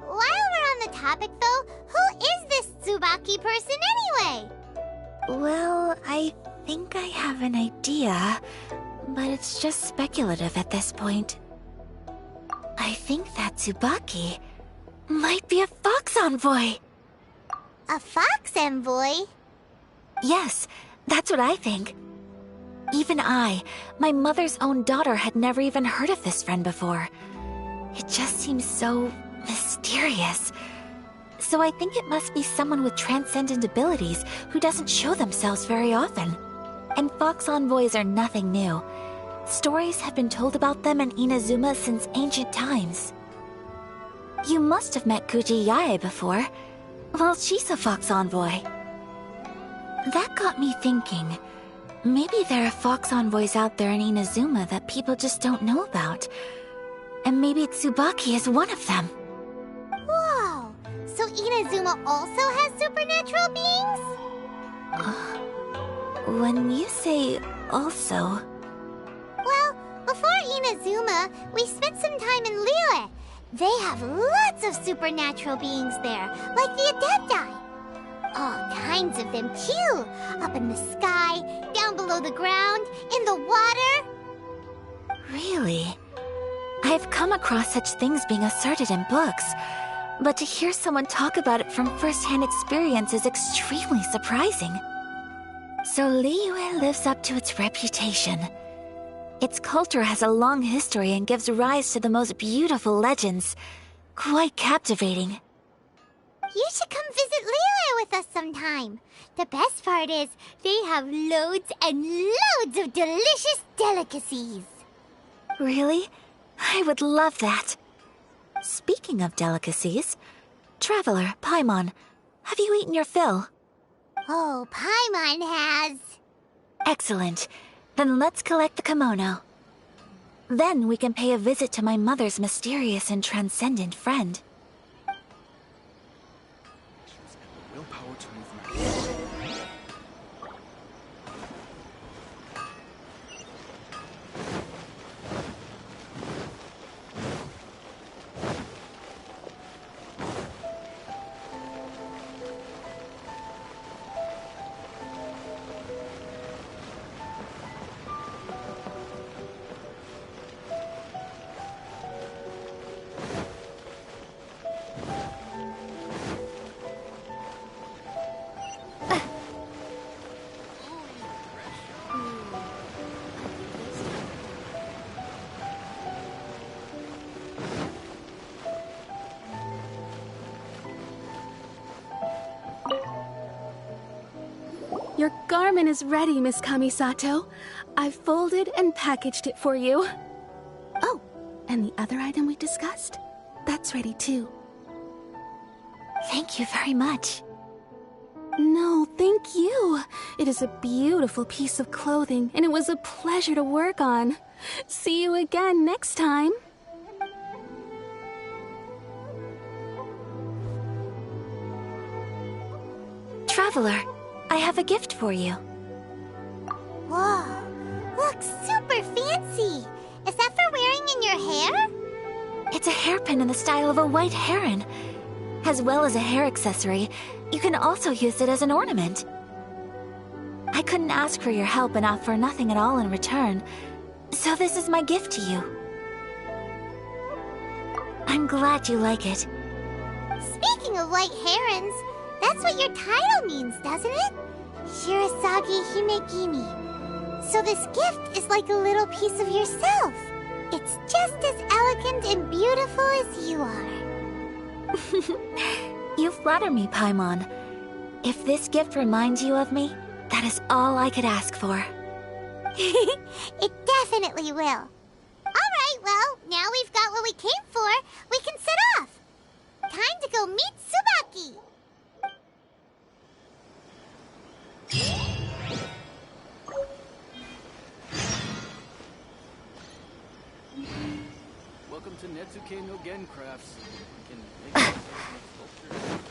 While we're on the topic though, who is this Tsubaki person anyway? Well, I think I have an idea, but it's just speculative at this point. I think that Tsubaki might be a fox envoy. A fox envoy? Yes, that's what I think. Even I, my mother's own daughter, had never even heard of this friend before. It just seems so mysterious. So I think it must be someone with transcendent abilities who doesn't show themselves very often. And fox envoys are nothing new. Stories have been told about them in Inazuma since ancient times. You must have met Kuji Yae before. Well, she's a fox envoy. That got me thinking. Maybe there are fox envoys out there in Inazuma that people just don't know about. And maybe Tsubaki is one of them. Whoa! So Inazuma also has supernatural beings? When you say also... Well, before Inazuma, we spent some time in Liyue. They have lots of supernatural beings there, like the Adepti. All kinds of them too. Up in the sky, down below the ground, in the water. Really? I've come across such things being asserted in books, but to hear someone talk about it from first-hand experience is extremely surprising. So Liyue lives up to its reputation. Its culture has a long history and gives rise to the most beautiful legends. Quite captivating. You should come visit Liyue with us sometime. The best part is, they have loads and loads of delicious delicacies. Really? I would love that. Speaking of delicacies, Traveler, Paimon, have you eaten your fill? Oh, Paimon has. Excellent. Then let's collect the kimono. Then we can pay a visit to my mother's mysterious and transcendent friend. Willpower to move. Your garment is ready, Miss Kamisato. I've folded and packaged it for you. Oh, and the other item we discussed? That's ready too. Thank you very much. No, thank you. It is a beautiful piece of clothing, and it was a pleasure to work on. See you again next time. Traveler, I have a gift for you. Whoa, looks super fancy. Is that for wearing in your hair? It's a hairpin in the style of a white heron. As well as a hair accessory, you can also use it as an ornament. I couldn't ask for your help and offer nothing at all in return, so this is my gift to you. I'm glad you like it. Speaking of white herons, that's what your title means, doesn't it? Shirazagi Himegimi. So this gift is like a little piece of yourself. It's just as elegant and beautiful as you are. You flatter me, Paimon. If this gift reminds you of me, that is all I could ask for. It definitely will. Alright, well, now we've got what we came for, we can set off. Time to go meet Tsubaki. Welcome to Netsuke no Gen Crafts. We can make sculptures.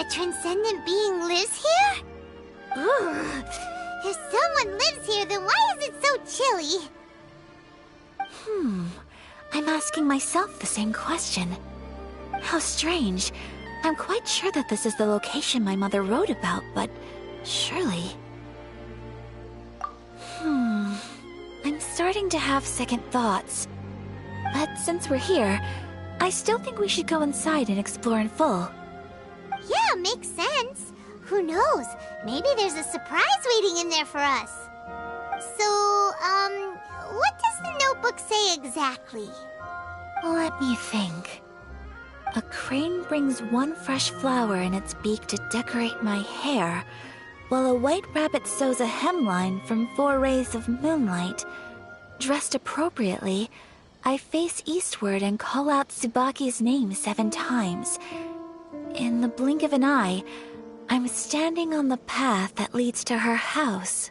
A transcendent being lives here? Ooh. If someone lives here, then why is it so chilly? I'm asking myself the same question. How strange. I'm quite sure that this is the location my mother wrote about, but surely... I'm starting to have second thoughts. But since we're here, I still think we should go inside and explore in full. Yeah, makes sense. Who knows? Maybe there's a surprise waiting in there for us. So, what does the notebook say exactly? Let me think. A crane brings one fresh flower in its beak to decorate my hair, while a white rabbit sews a hemline from 4 rays of moonlight. Dressed appropriately, I face eastward and call out Tsubaki's name 7 times. In the blink of an eye, I'm standing on the path that leads to her house.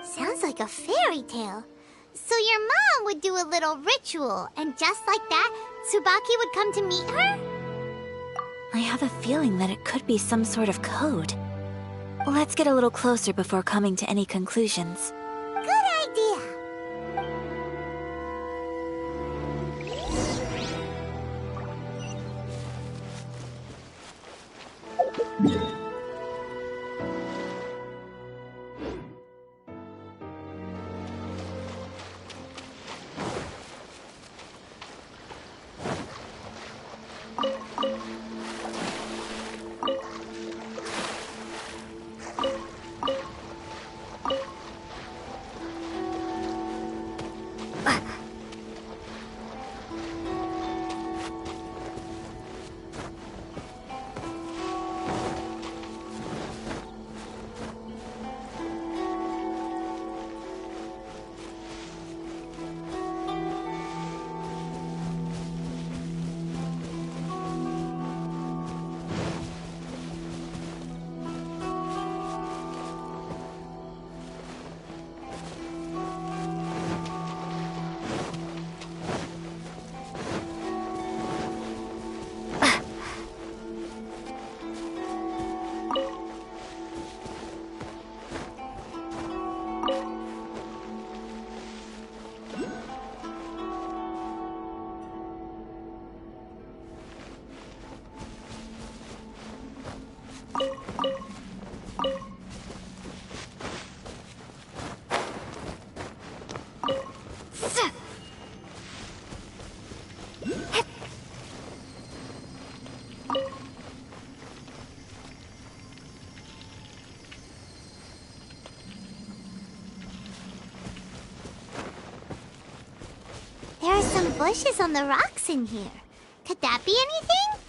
Sounds like a fairy tale. So your mom would do a little ritual, and just like that, Tsubaki would come to meet her? I have a feeling that it could be some sort of code. Let's get a little closer before coming to any conclusions. Good idea. There are some bushes on the rocks in here. Could that be anything?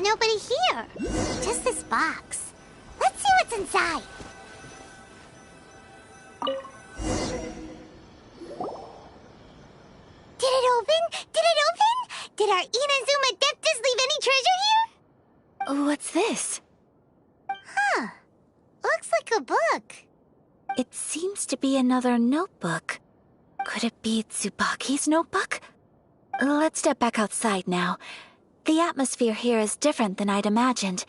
nobody here. Just this box. Let's see what's inside. Did it open? Did it open? Did our Inazuma Adeptus leave any treasure here? What's this? Huh. Looks like a book. It seems to be another notebook. Could it be Tsubaki's notebook? Let's step back outside now. The atmosphere here is different than I'd imagined.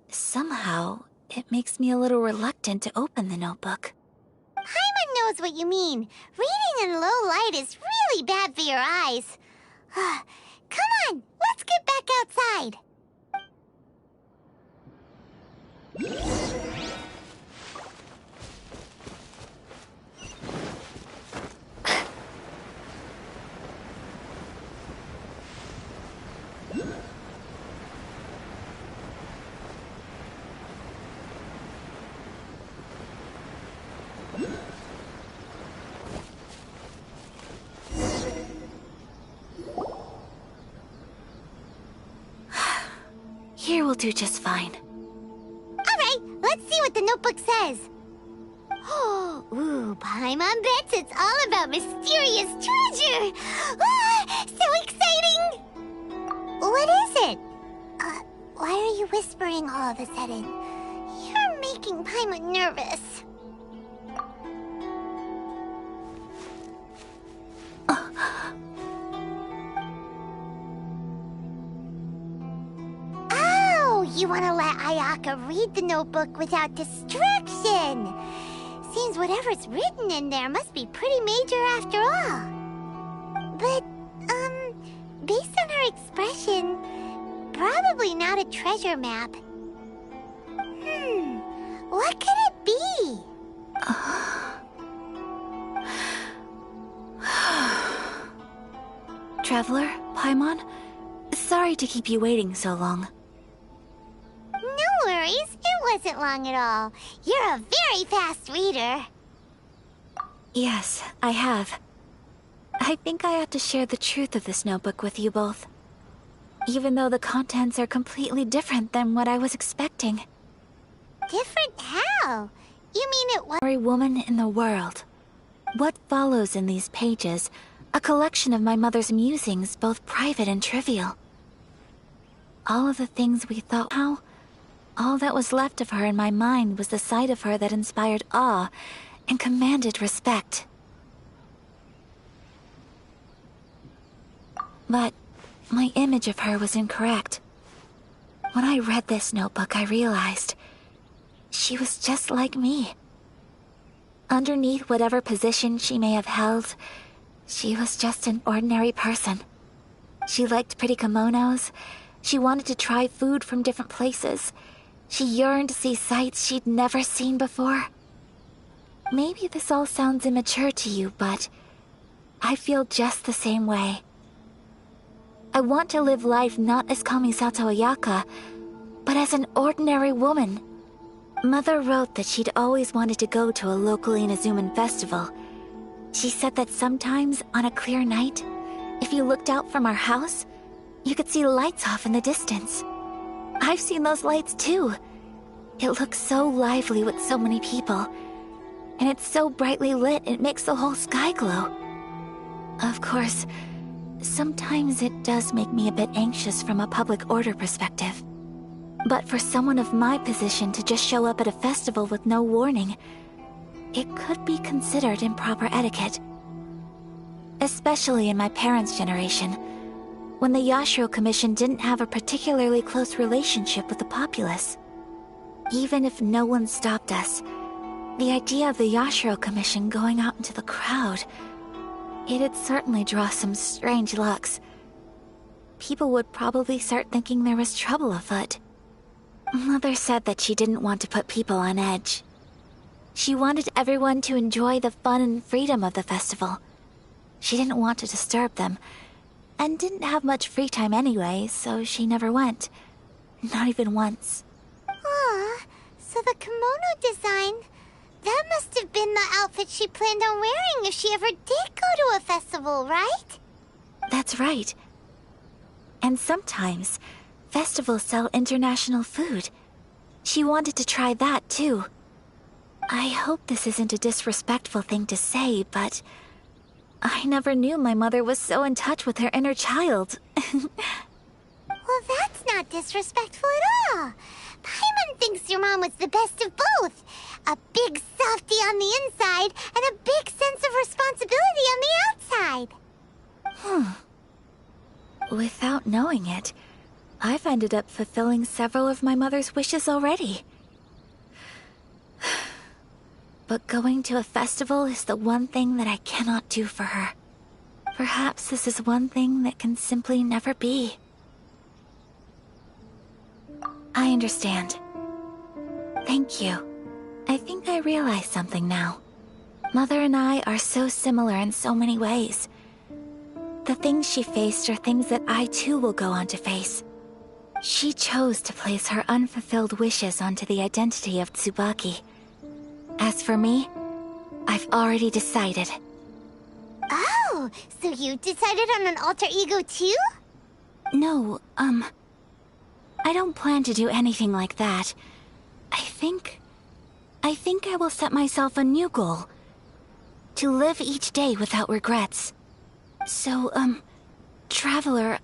Somehow, it makes me a little reluctant to open the notebook. Paimon knows what you mean. Reading in low light is really bad for your eyes. Come on, let's get back outside. Here will do just fine. Alright, let's see what the notebook says. Ooh, Paimon bets it's all about mysterious treasure. So exciting! What is it? Why are you whispering all of a sudden? You're making Paimon nervous. You want to let Ayaka read the notebook without distraction. Seems whatever's written in there must be pretty major after all. But, based on her expression, probably not a treasure map. What could it be? Traveler, Paimon, sorry to keep you waiting so long. No worries, it wasn't long at all. You're a very fast reader. Yes, I have. I think I have to share the truth of this notebook with you both. Even though the contents are completely different than what I was expecting. Different how? You mean it was— Every woman in the world. What follows in these pages, a collection of my mother's musings, both private and trivial. All of the things we thought— How? All that was left of her in my mind was the side of her that inspired awe and commanded respect. But my image of her was incorrect. When I read this notebook, I realized she was just like me. Underneath whatever position she may have held, she was just an ordinary person. She liked pretty kimonos. She wanted to try food from different places. She yearned to see sights she'd never seen before. Maybe this all sounds immature to you, but I feel just the same way. I want to live life not as Kamisato Ayaka, but as an ordinary woman. Mother wrote that she'd always wanted to go to a local Inazuman festival. She said that sometimes, on a clear night, if you looked out from our house, you could see lights off in the distance. I've seen those lights too. It looks so lively with so many people. And it's so brightly lit, it makes the whole sky glow. Of course, sometimes it does make me a bit anxious from a public order perspective. But for someone of my position to just show up at a festival with no warning, it could be considered improper etiquette. Especially in my parents' generation, when the Yashiro Commission didn't have a particularly close relationship with the populace. Even if no one stopped us, the idea of the Yashiro Commission going out into the crowd, it'd certainly draw some strange looks. People would probably start thinking there was trouble afoot. Mother said that she didn't want to put people on edge. She wanted everyone to enjoy the fun and freedom of the festival. She didn't want to disturb them, and didn't have much free time anyway, so she never went. Not even once. Aw, so the kimono design, that must have been the outfit she planned on wearing if she ever did go to a festival, right? That's right. And sometimes, festivals sell international food. She wanted to try that too. I hope this isn't a disrespectful thing to say, but I never knew my mother was so in touch with her inner child. Well, that's not disrespectful at all. Paimon thinks your mom was the best of both. A big softie on the inside and a big sense of responsibility on the outside. Without knowing it, I've ended up fulfilling several of my mother's wishes already. But going to a festival is the one thing that I cannot do for her. Perhaps this is one thing that can simply never be. I understand. Thank you. I think I realize something now. Mother and I are so similar in so many ways. The things she faced are things that I too will go on to face. She chose to place her unfulfilled wishes onto the identity of Tsubaki. As for me, I've already decided. Oh, so you decided on an alter ego too? No, I don't plan to do anything like that. I think I will set myself a new goal. To live each day without regrets. So, Traveler,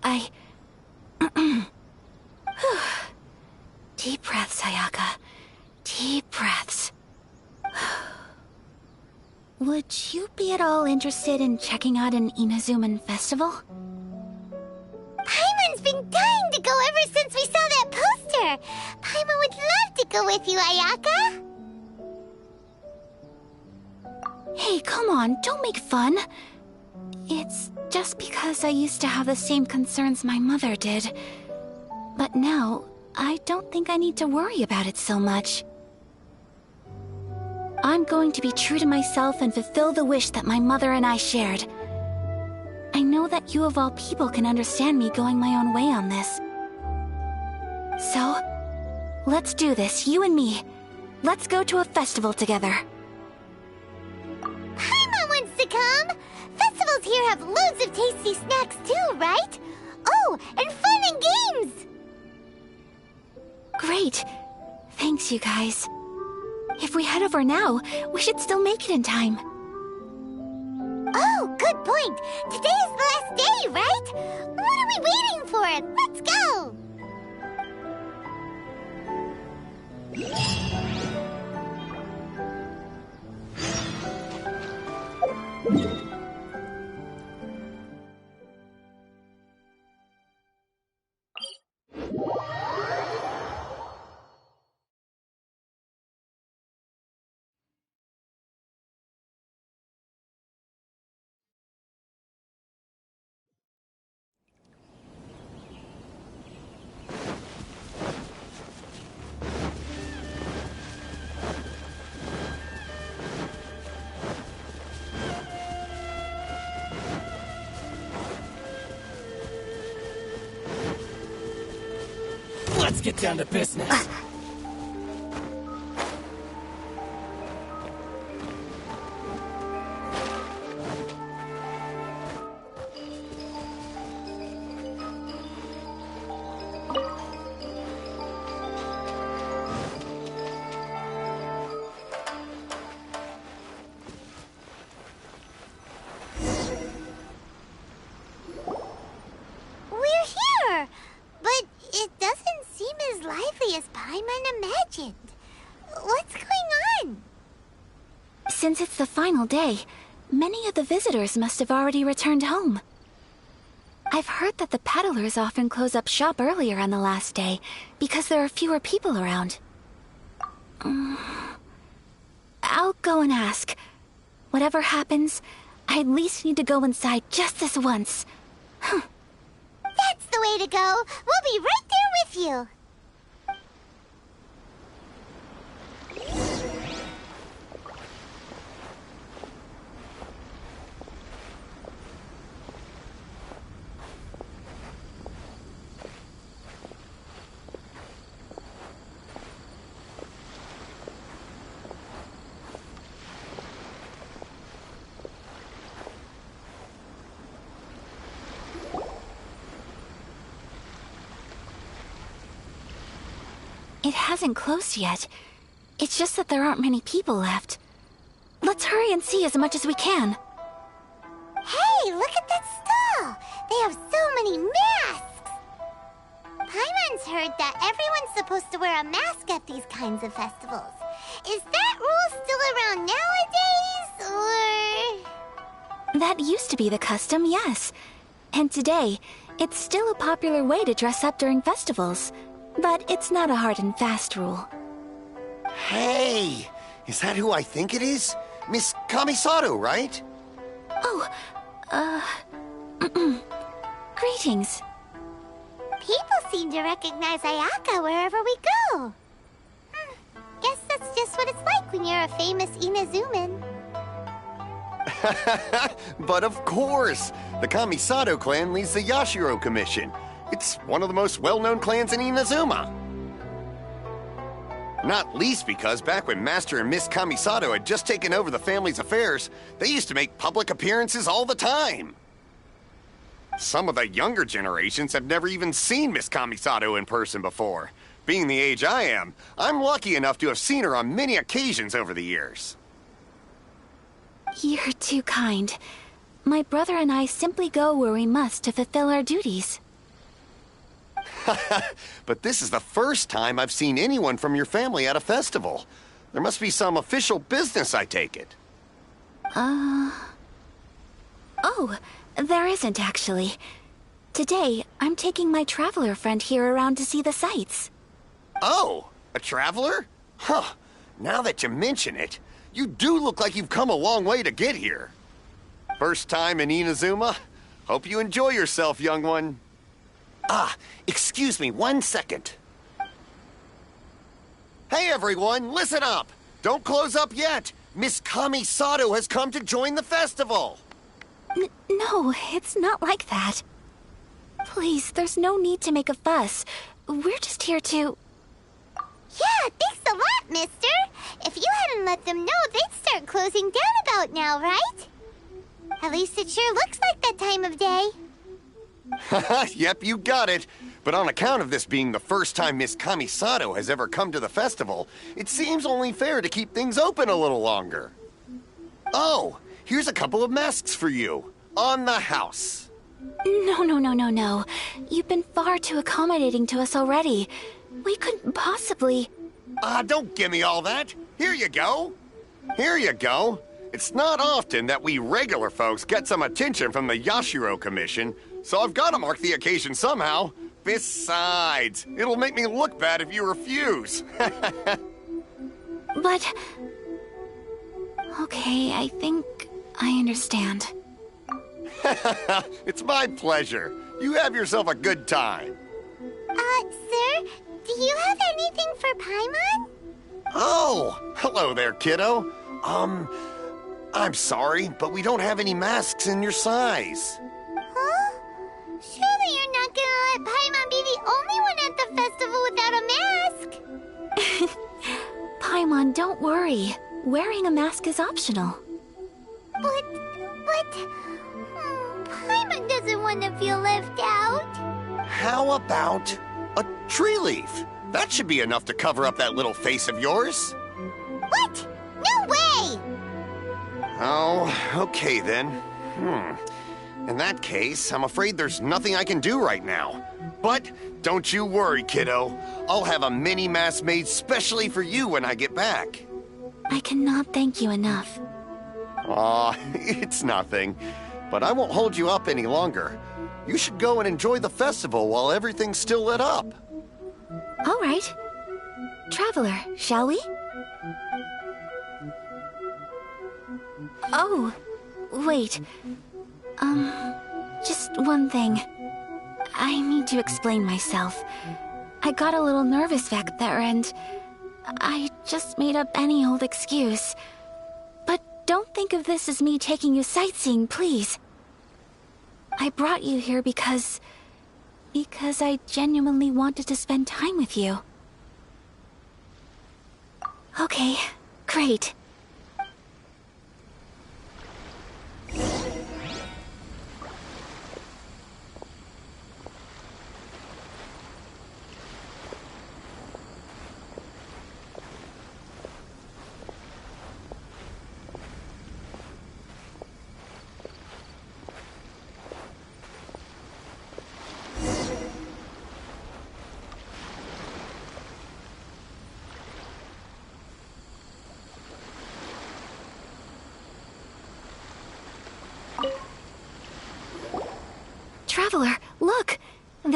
Deep breaths, Ayaka. Deep breaths. Would you be at all interested in checking out an Inazuman festival? Paimon's been dying to go ever since we saw that poster! Paimon would love to go with you, Ayaka! Hey, come on, don't make fun. It's just because I used to have the same concerns my mother did. But now, I don't think I need to worry about it so much. I'm going to be true to myself and fulfill the wish that my mother and I shared. I know that you of all people can understand me going my own way on this. So, let's do this, you and me. Let's go to a festival together. Paimon wants to come! Festivals here have loads of tasty snacks too, right? Oh, and fun and games! Great. Thanks, you guys. If we head over now, we should still make it in time. Oh, good point! Today is the last day, right? What are we waiting for? Let's go! Let's get down to business. We're here! But it doesn't seem as lively as Paimon imagined. What's going on? Since it's the final day, many of the visitors must have already returned home. I've heard that the peddlers often close up shop earlier on the last day because there are fewer people around. I'll go and ask. Whatever happens, I at least need to go inside just this once. That's the way to go. We'll be right there with you. It hasn't closed yet. It's just that there aren't many people left. Let's hurry and see as much as we can. Hey, look at that stall! They have so many masks! Paimon's heard that everyone's supposed to wear a mask at these kinds of festivals. Is that rule still around nowadays, or...? That used to be the custom, yes. And today, it's still a popular way to dress up during festivals. But it's not a hard and fast rule. Hey! Is that who I think it is? Miss Kamisato, right? Oh, greetings. People seem to recognize Ayaka wherever we go. Guess that's just what it's like when you're a famous Inazuman. But of course! The Kamisato clan leads the Yashiro Commission. It's one of the most well-known clans in Inazuma. Not least because back when Master and Miss Kamisato had just taken over the family's affairs, they used to make public appearances all the time. Some of the younger generations have never even seen Miss Kamisato in person before. Being the age I am, I'm lucky enough to have seen her on many occasions over the years. You're too kind. My brother and I simply go where we must to fulfill our duties. But this is the first time I've seen anyone from your family at a festival. There must be some official business, I take it. Oh, there isn't actually. Today, I'm taking my traveler friend here around to see the sights. Oh, a traveler? Huh. Now that you mention it, you do look like you've come a long way to get here. First time in Inazuma? Hope you enjoy yourself, young one. Ah, excuse me 1 second. Hey everyone, listen up! Don't close up yet! Miss Kamisato has come to join the festival! No, it's not like that. Please, there's no need to make a fuss. We're just here to... Yeah, thanks a lot, mister. If you hadn't let them know, they'd start closing down about now, right? At least it sure looks like that time of day. Yep, you got it. But on account of this being the first time Miss Kamisato has ever come to the festival, it seems only fair to keep things open a little longer. Oh, here's a couple of masks for you. On the house. No. You've been far too accommodating to us already. We couldn't possibly... Don't give me all that. Here you go. Here you go. It's not often that we regular folks get some attention from the Yashiro Commission, so I've got to mark the occasion somehow. Besides, it'll make me look bad if you refuse. But... Okay, I think I understand. It's my pleasure. You have yourself a good time. Sir, do you have anything for Paimon? Oh, hello there, kiddo. I'm sorry, but we don't have any masks in your size. Huh? Surely you're not gonna let Paimon be the only one at the festival without a mask? Paimon, don't worry. Wearing a mask is optional. But... Paimon doesn't want to feel left out. How about a tree leaf? That should be enough to cover up that little face of yours. What? No way! Oh, okay then. In that case, I'm afraid there's nothing I can do right now. But don't you worry, kiddo. I'll have a mini mask made specially for you when I get back. I cannot thank you enough. Aw, it's nothing. But I won't hold you up any longer. You should go and enjoy the festival while everything's still lit up. All right. Traveler, shall we? Oh, wait. Just one thing. I need to explain myself. I got a little nervous back there and I just made up any old excuse. But don't think of this as me taking you sightseeing, please. I brought you here because I genuinely wanted to spend time with you. Okay, great.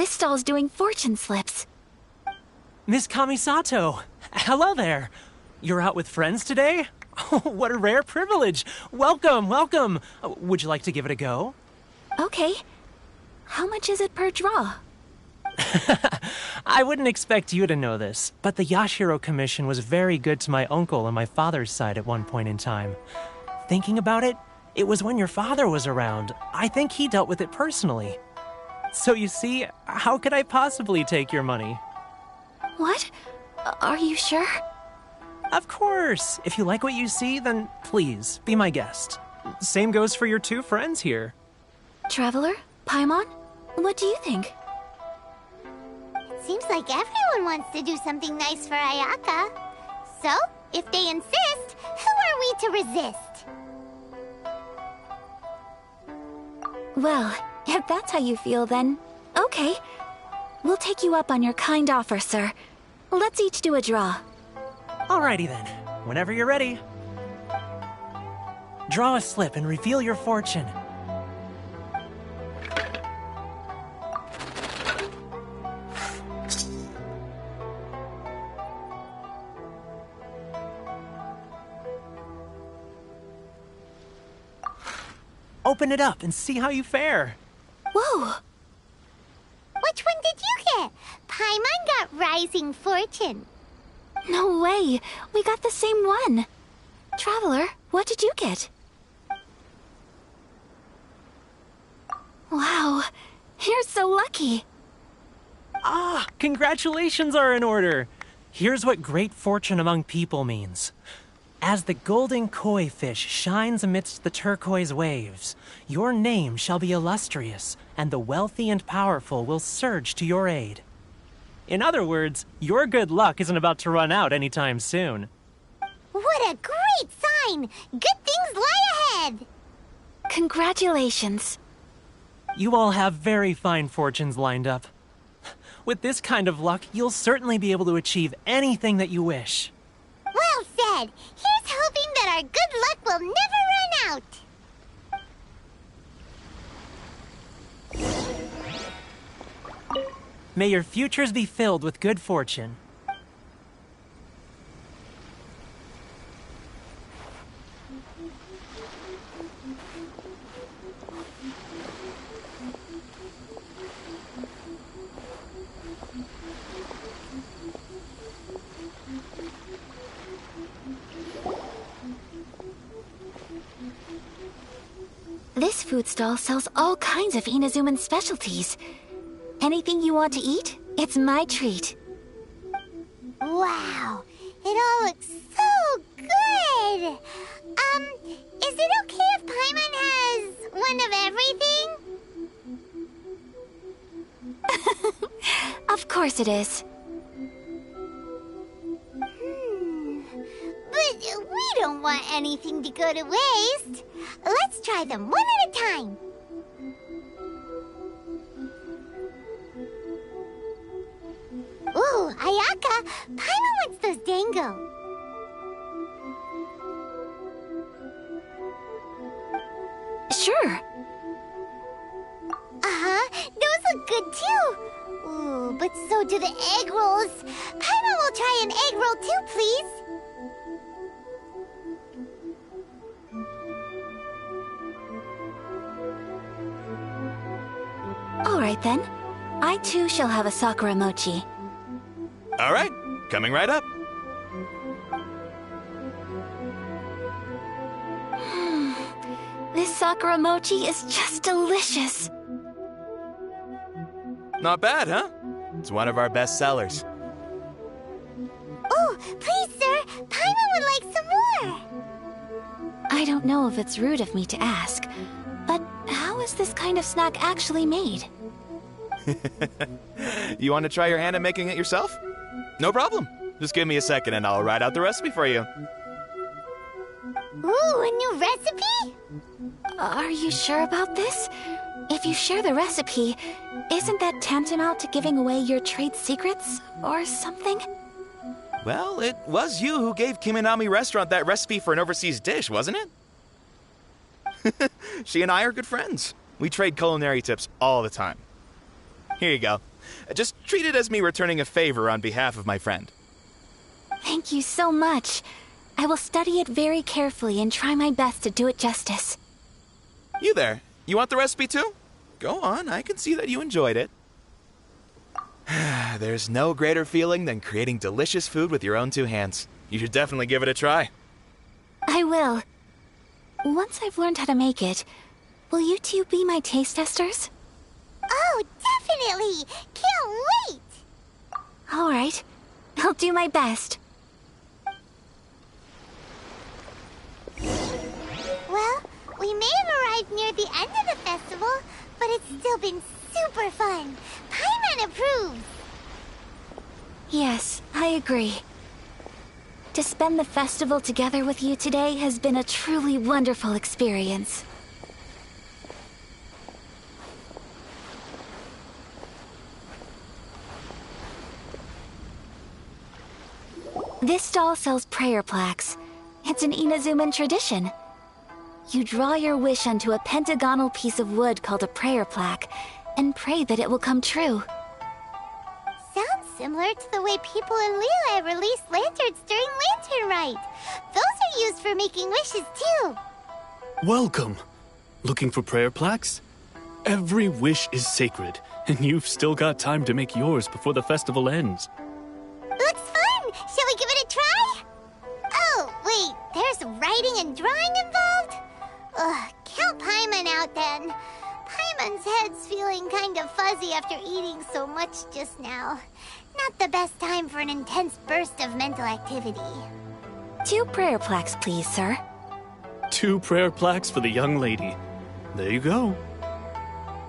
This stall's doing fortune slips. Miss Kamisato, hello there. You're out with friends today? Oh, what a rare privilege. Welcome, welcome. Would you like to give it a go? Okay. How much is it per draw? I wouldn't expect you to know this, but the Yashiro Commission was very good to my uncle on my father's side at one point in time. Thinking about it, it was when your father was around. I think he dealt with it personally. So you see, how could I possibly take your money? What? Are you sure? Of course. If you like what you see, then please, be my guest. Same goes for your two friends here. Traveler? Paimon? What do you think? Seems like everyone wants to do something nice for Ayaka. So, if they insist, who are we to resist? Well, if that's how you feel, then okay. We'll take you up on your kind offer, sir. Let's each do a draw. Alrighty then. Whenever you're ready. Draw a slip and reveal your fortune. Open it up and see how you fare. Whoa! Which one did you get? Paimon got Rising Fortune. No way! We got the same one! Traveler, what did you get? Wow, you're so lucky! Ah, congratulations are in order. Here's what great fortune among people means. As the golden koi fish shines amidst the turquoise waves, your name shall be illustrious, and the wealthy and powerful will surge to your aid. In other words, your good luck isn't about to run out anytime soon. What a great sign! Good things lie ahead! Congratulations. You all have very fine fortunes lined up. With this kind of luck, you'll certainly be able to achieve anything that you wish. Well said! Here's hoping that our good luck will never run out! May your futures be filled with good fortune. This food stall sells all kinds of Inazuman specialties. Anything you want to eat, it's my treat. Wow! It all looks so good! Is it okay if Paimon has one of everything? Of course it is. But we don't want anything to go to waste. Let's try them one at a time. Ooh, Ayaka! Paimon wants those dango. Sure. Uh-huh, those look good too. Ooh, but so do the egg rolls. Paimon will try an egg roll too, please. All right then. I too shall have a Sakura mochi. All right, coming right up. This Sakura mochi is just delicious. Not bad, huh? It's one of our best sellers. Oh, please, sir. Paimon would like some more. I don't know if it's rude of me to ask, but how is this kind of snack actually made? You want to try your hand at making it yourself? No problem. Just give me a second and I'll write out the recipe for you. Ooh, a new recipe? Are you sure about this? If you share the recipe, isn't that tantamount to giving away your trade secrets or something? Well, it was you who gave Kiminami Restaurant that recipe for an overseas dish, wasn't it? She and I are good friends. We trade culinary tips all the time. Here you go. Just treat it as me returning a favor on behalf of my friend. Thank you so much. I will study it very carefully and try my best to do it justice. You there, you want the recipe too? Go on, I can see that you enjoyed it. There's no greater feeling than creating delicious food with your own two hands. You should definitely give it a try. I will. Once I've learned how to make it, will you two be my taste testers? Oh, definitely! Can't wait! All right. I'll do my best. Well, we may have arrived near the end of the festival, but it's still been super fun. Paimon approves! Yes, I agree. To spend the festival together with you today has been a truly wonderful experience. This stall sells prayer plaques. It's an Inazuman tradition. You draw your wish onto a pentagonal piece of wood called a prayer plaque, and pray that it will come true. Sounds similar to the way people in Liyue release lanterns during Lantern Rite. Those are used for making wishes too. Welcome. Looking for prayer plaques? Every wish is sacred, and you've still got time to make yours before the festival ends. Looks fun! Shall we give it a try? Oh, wait, there's writing and drawing involved? Ugh, count Paimon out then. Paimon's head's feeling kind of fuzzy after eating so much just now. Not the best time for an intense burst of mental activity. 2 prayer plaques, please, sir. 2 prayer plaques for the young lady. There you go.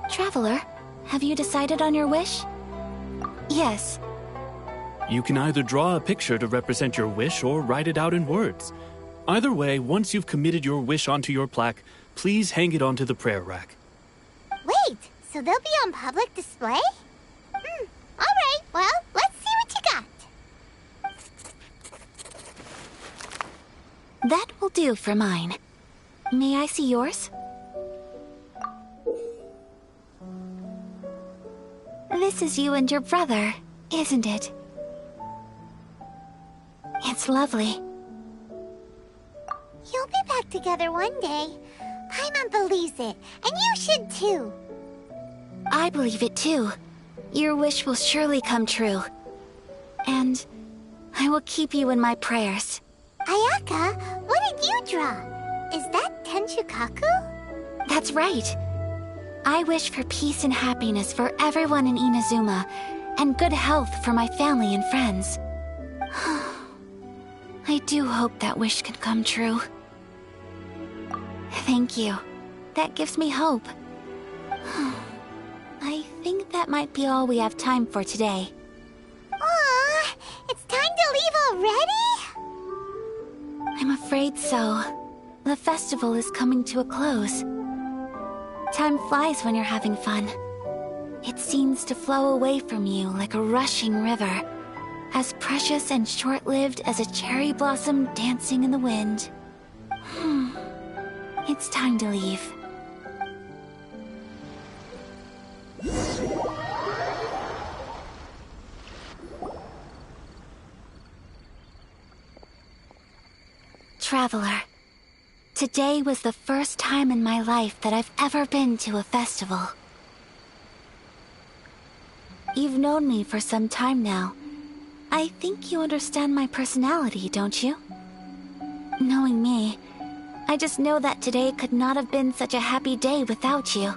Traveler, have you decided on your wish? Yes. You can either draw a picture to represent your wish or write it out in words. Either way, once you've committed your wish onto your plaque, please hang it onto the prayer rack. Wait, so they'll be on public display? Alright, well, let's see what you got. That will do for mine. May I see yours? This is you and your brother, isn't it? It's lovely. You'll be back together one day. Paimon believes it, and you should too. I believe it too. Your wish will surely come true. And I will keep you in my prayers. Ayaka, what did you draw? Is that Tenshukaku? That's right. I wish for peace and happiness for everyone in Inazuma, and good health for my family and friends. I do hope that wish can come true. Thank you. That gives me hope. I think that might be all we have time for today. Aw, it's time to leave already? I'm afraid so. The festival is coming to a close. Time flies when you're having fun. It seems to flow away from you like a rushing river, as precious and short-lived as a cherry blossom dancing in the wind. It's time to leave. Traveler, today was the first time in my life that I've ever been to a festival. You've known me for some time now. I think you understand my personality, don't you? Knowing me, I just know that today could not have been such a happy day without you.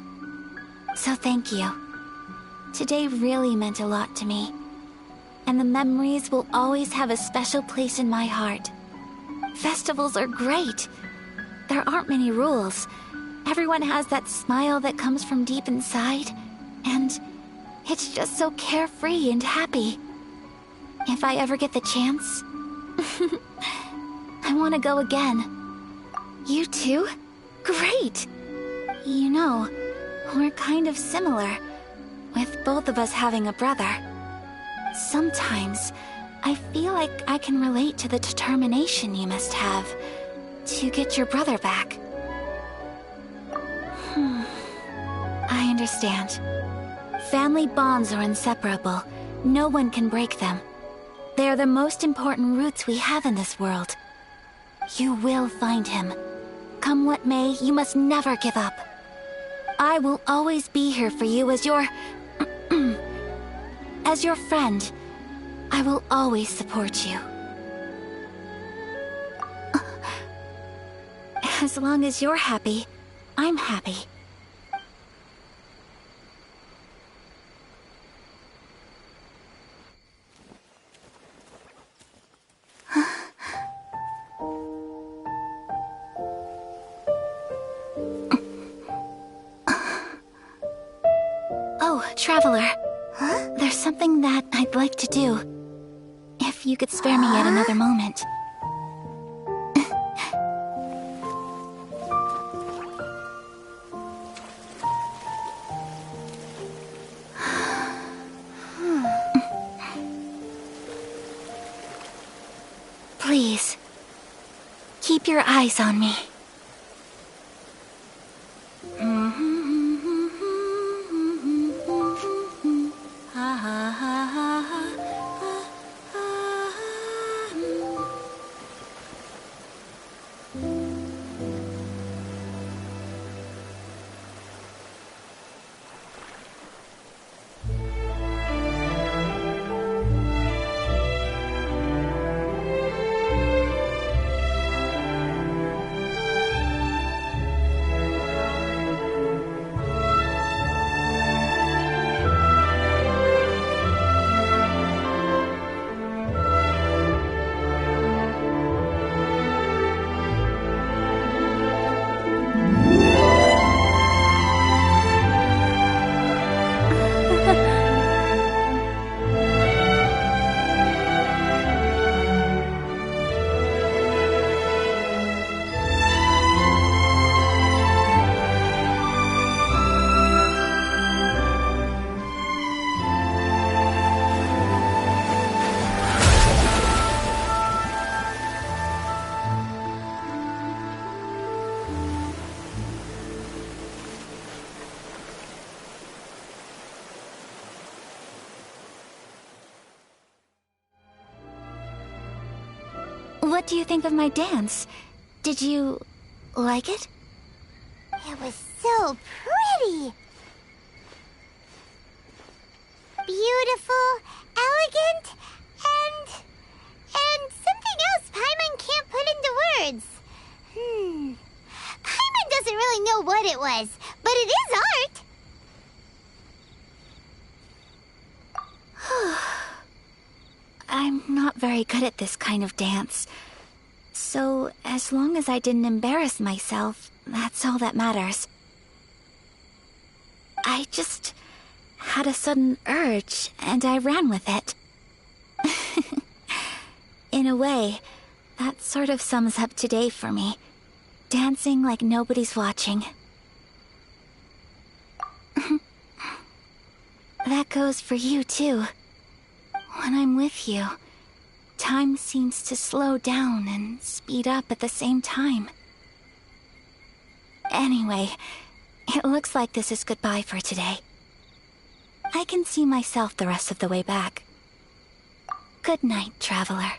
So thank you. Today really meant a lot to me. And the memories will always have a special place in my heart. Festivals are great. There aren't many rules. Everyone has that smile that comes from deep inside. And it's just so carefree and happy. If I ever get the chance, I want to go again. You too? Great! You know, we're kind of similar, with both of us having a brother. Sometimes, I feel like I can relate to the determination you must have to get your brother back. I understand. Family bonds are inseparable. No one can break them. They are the most important roots we have in this world. You will find him. Come what may, you must never give up. I will always be here for you as your... as your friend. I will always support you. As long as you're happy, I'm happy. Oh, Traveler. Huh? There's something that I'd like to do. If you could spare me yet another moment. Please, keep your eyes on me. What do you think of my dance? Did you like it? It was so pretty! Beautiful, elegant, and something else Paimon can't put into words. Paimon doesn't really know what it was, but it is art. I'm not very good at this kind of dance. So, as long as I didn't embarrass myself, that's all that matters. I just had a sudden urge, and I ran with it. In a way, that sort of sums up today for me. Dancing like nobody's watching. That goes for you, too. When I'm with you, time seems to slow down and speed up at the same time. Anyway, it looks like this is goodbye for today. I can see myself the rest of the way back. Good night, Traveler.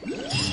Yeah.